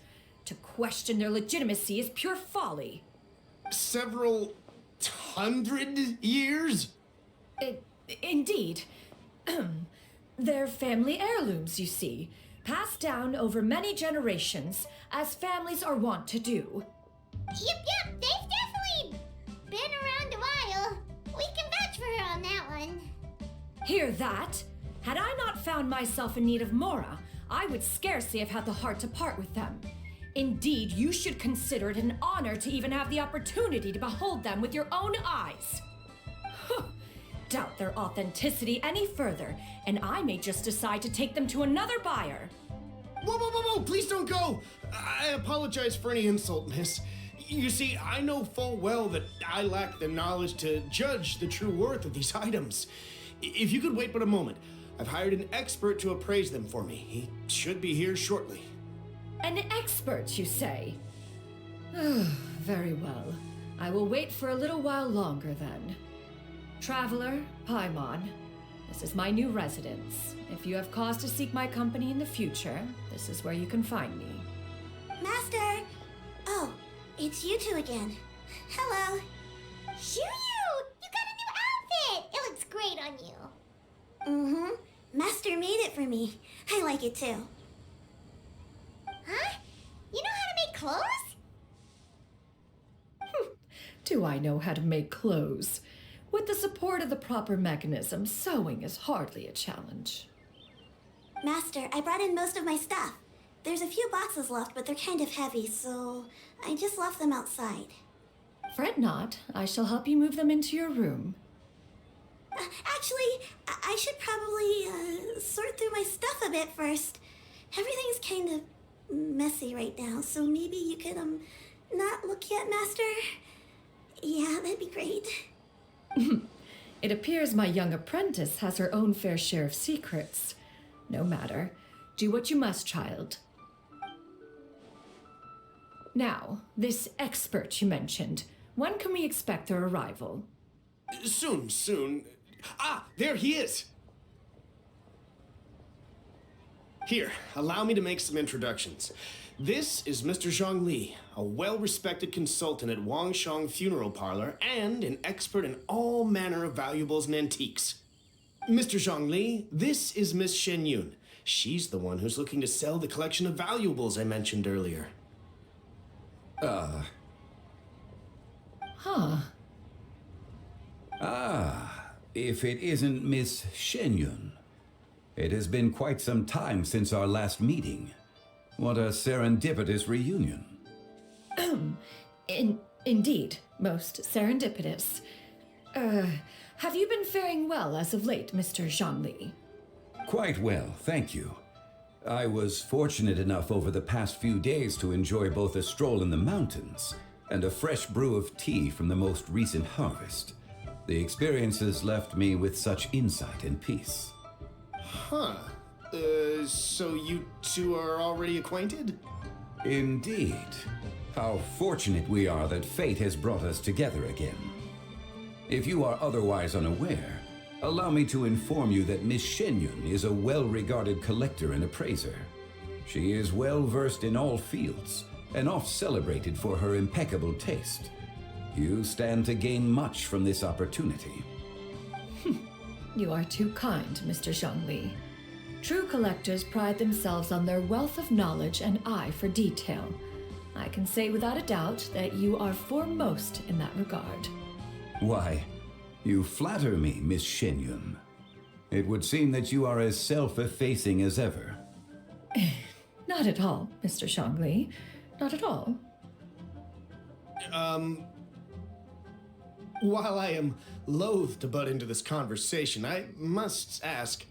To question their legitimacy is pure folly. Several hundred years? Indeed. They're family heirlooms, you see, passed down over many generations, as families are wont to do. Yep, they've definitely been around a while. We can vouch for her on that one. Hear that? Had I not found myself in need of mora, I would scarcely have had the heart to part with them. Indeed, you should consider it an honor to even have the opportunity to behold them with your own eyes. Doubt their authenticity any further, and I may just decide to take them to another buyer. Whoa, please don't go! I apologize for any insult, miss. You see, I know full well that I lack the knowledge to judge the true worth of these items. If you could wait but a moment, I've hired an expert to appraise them for me. He should be here shortly. An expert, you say? Very well. I will wait for a little while longer then. Traveler, Paimon, this is my new residence. If you have cause to seek my company in the future, this is where you can find me. Master! Oh, it's you two again. Hello. Xianyun! You got a new outfit! It looks great on you. Mm-hmm. Master made it for me. I like it too. Huh? You know how to make clothes? do I know how to make clothes? With the support of the proper mechanism, sewing is hardly a challenge. Master, I brought in most of my stuff. There's a few boxes left, but they're kind of heavy, so I just left them outside. Fret not, I shall help you move them into your room. Actually, I should probably sort through my stuff a bit first. Everything's kind of messy right now, so maybe you could, not look yet, Master? Yeah, that'd be great. It appears my young apprentice has her own fair share of secrets. No matter. Do what you must, child. Now, this expert you mentioned, when can we expect their arrival? Soon. Ah, there he is! Here, allow me to make some introductions. This is Mr. Zhongli, a well-respected consultant at Wangshang Funeral Parlor and an expert in all manner of valuables and antiques. Mr. Zhongli, this is Miss Xianyun. She's the one who's looking to sell the collection of valuables I mentioned earlier. If it isn't Miss Xianyun. It has been quite some time since our last meeting. What a serendipitous reunion. Indeed, most serendipitous. Have you been faring well as of late, Mr. Zhongli? Quite well, thank you. I was fortunate enough over the past few days to enjoy both a stroll in the mountains and a fresh brew of tea from the most recent harvest. The experiences left me with such insight and peace. Huh. So you two are already acquainted? Indeed. How fortunate we are that fate has brought us together again. If you are otherwise unaware, allow me to inform you that Miss Xianyun is a well-regarded collector and appraiser. She is well-versed in all fields, and oft-celebrated for her impeccable taste. You stand to gain much from this opportunity. You are too kind, Mr. Zhongli. True collectors pride themselves on their wealth of knowledge and eye for detail. I can say without a doubt that you are foremost in that regard. Why, you flatter me, Miss Xianyun. It would seem that you are as self-effacing as ever. Not at all, Mr. Zhongli. Not at all. While I am loath to butt into this conversation, I must ask,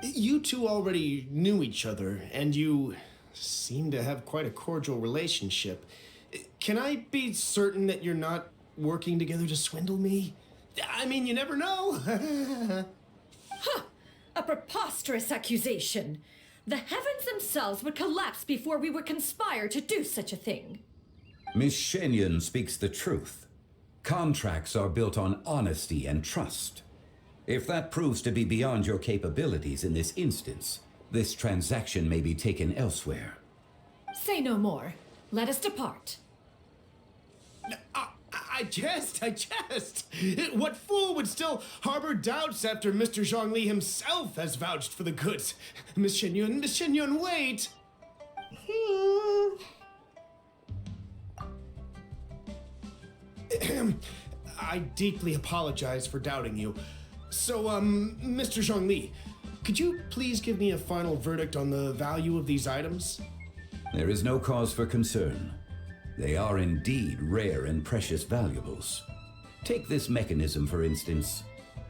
you two already knew each other, and you seem to have quite a cordial relationship. Can I be certain that you're not working together to swindle me? I mean, you never know. Ha! A preposterous accusation. The heavens themselves would collapse before we would conspire to do such a thing. Miss Xianyun speaks the truth. Contracts are built on honesty and trust. If that proves to be beyond your capabilities in this instance, this transaction may be taken elsewhere. Say no more. Let us depart. I jest. What fool would still harbor doubts after Mr. Zhongli himself has vouched for the goods? Miss Xianyun, wait! I deeply apologize for doubting you. So, Mr. Zhongli, could you please give me a final verdict on the value of these items? There is no cause for concern. They are indeed rare and precious valuables. Take this mechanism, for instance.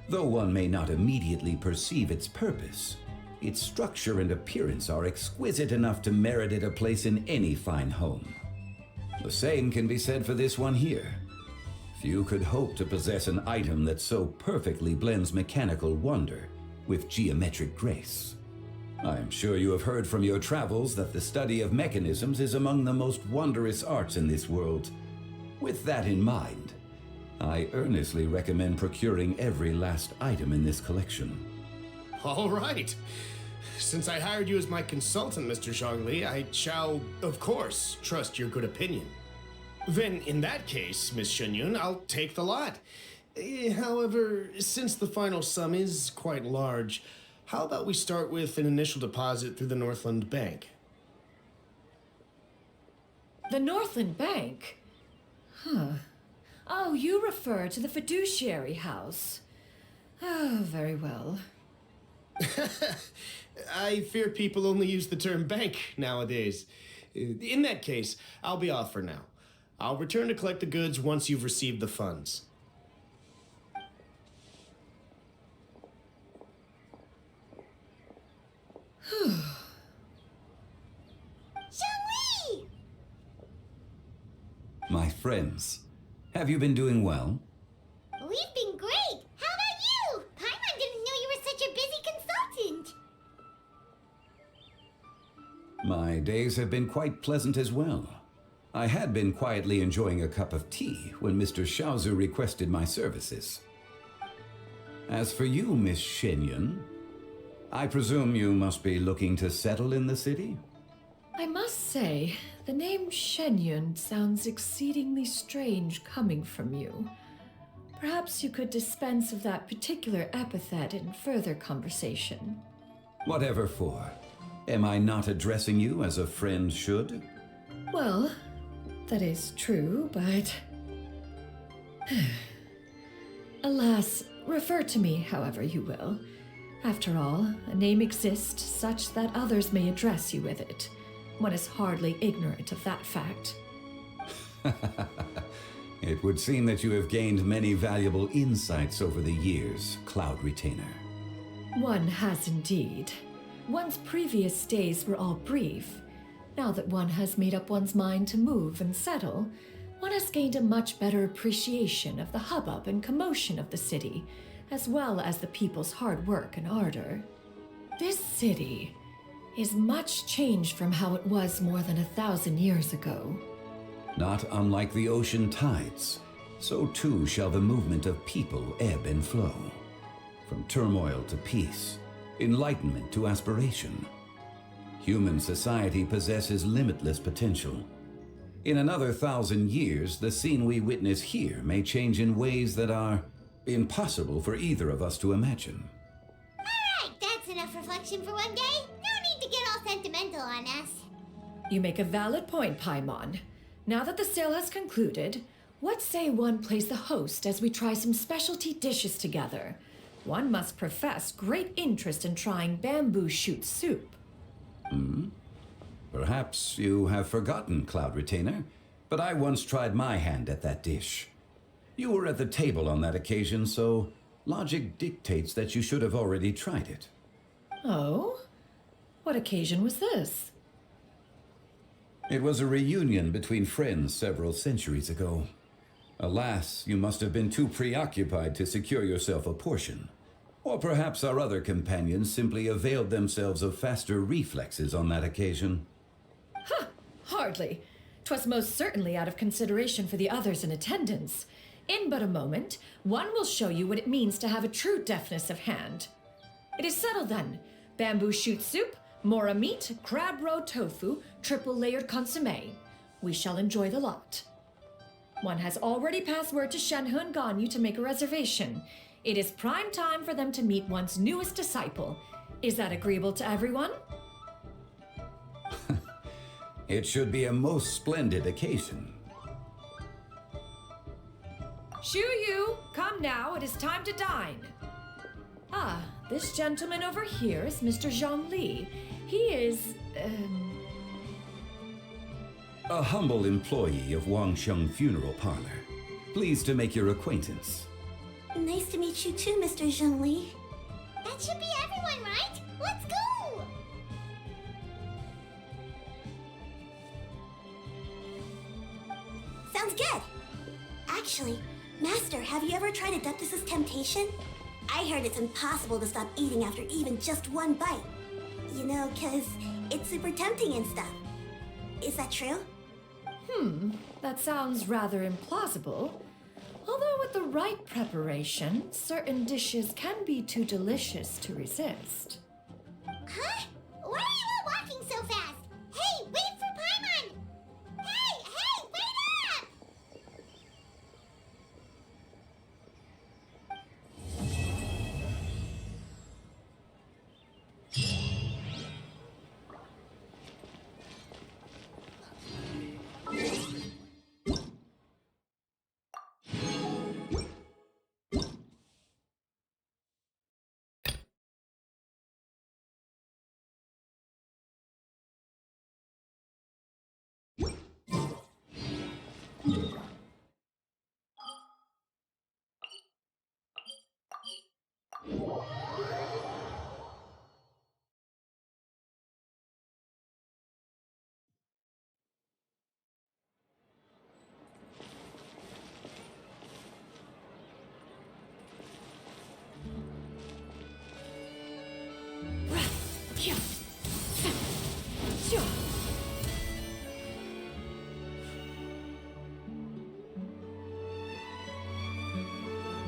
Though one may not immediately perceive its purpose, its structure and appearance are exquisite enough to merit it a place in any fine home. The same can be said for this one here. Few could hope to possess an item that so perfectly blends mechanical wonder with geometric grace. I am sure you have heard from your travels that the study of mechanisms is among the most wondrous arts in this world. With that in mind, I earnestly recommend procuring every last item in this collection. All right. Since I hired you as my consultant, Mr. Zhongli, I shall, of course, trust your good opinion. Then, in that case, Miss Xianyun, I'll take the lot. However, since the final sum is quite large, how about we start with an initial deposit through the Northland Bank? The Northland Bank? Huh. Oh, you refer to the fiduciary house. Oh, very well. I fear people only use the term bank nowadays. In that case, I'll be off for now. I'll return to collect the goods once you've received the funds. Xiangli! My friends, have you been doing well? We've been great! How about you? Paimon didn't know you were such a busy consultant! My days have been quite pleasant as well. I had been quietly enjoying a cup of tea when Mr. Xiaozu requested my services. As for you, Miss Xianyun, I presume you must be looking to settle in the city? I must say, the name Xianyun sounds exceedingly strange coming from you. Perhaps you could dispense of that particular epithet in further conversation. Whatever for. Am I not addressing you as a friend should? Well, that is true, but... Alas, refer to me however you will. After all, a name exists such that others may address you with it. One is hardly ignorant of that fact. It would seem that you have gained many valuable insights over the years, Cloud Retainer. One has indeed. One's previous days were all brief. Now that one has made up one's mind to move and settle, one has gained a much better appreciation of the hubbub and commotion of the city, as well as the people's hard work and ardor. This city is much changed from how it was more than 1,000 years ago. Not unlike the ocean tides, so too shall the movement of people ebb and flow. From turmoil to peace, enlightenment to aspiration. Human society possesses limitless potential. In another 1,000 years, the scene we witness here may change in ways that are impossible for either of us to imagine. Alright, that's enough reflection for one day. No need to get all sentimental on us. You make a valid point, Paimon. Now that the sale has concluded, what say one plays the host as we try some specialty dishes together? One must profess great interest in trying bamboo shoot soup. Perhaps you have forgotten, Cloud Retainer, but I once tried my hand at that dish. You were at the table on that occasion, so logic dictates that you should have already tried it. Oh? What occasion was this? It was a reunion between friends several centuries ago. Alas, you must have been too preoccupied to secure yourself a portion. Or perhaps our other companions simply availed themselves of faster reflexes on that occasion. Hardly. 'Twas most certainly out of consideration for the others in attendance. In but a moment, one will show you what it means to have a true deftness of hand. It is settled then. Bamboo shoot soup, mora meat, crab roe tofu, triple-layered consommé. We shall enjoy the lot. One has already passed word to Shenhe and Ganyu to make a reservation. It is prime time for them to meet one's newest disciple. Is that agreeable to everyone? It should be a most splendid occasion. Shu Yu, come now, it is time to dine. Ah, this gentleman over here is Mr. Zhongli. He is, A humble employee of Wangsheng Funeral Parlor. Pleased to make your acquaintance. Nice to meet you too, Mr. Zhongli. That should be everyone, right? Let's go! Sounds good. Actually, Master, have you ever tried Adeptus' temptation? I heard it's impossible to stop eating after even just one bite. You know, 'cause it's super tempting and stuff. Is that true? That sounds rather implausible. Although with the right preparation, certain dishes can be too delicious to resist. Huh? Why are you all walking so fast? Hey, wait for Paimon! Hey, wait up! Sure.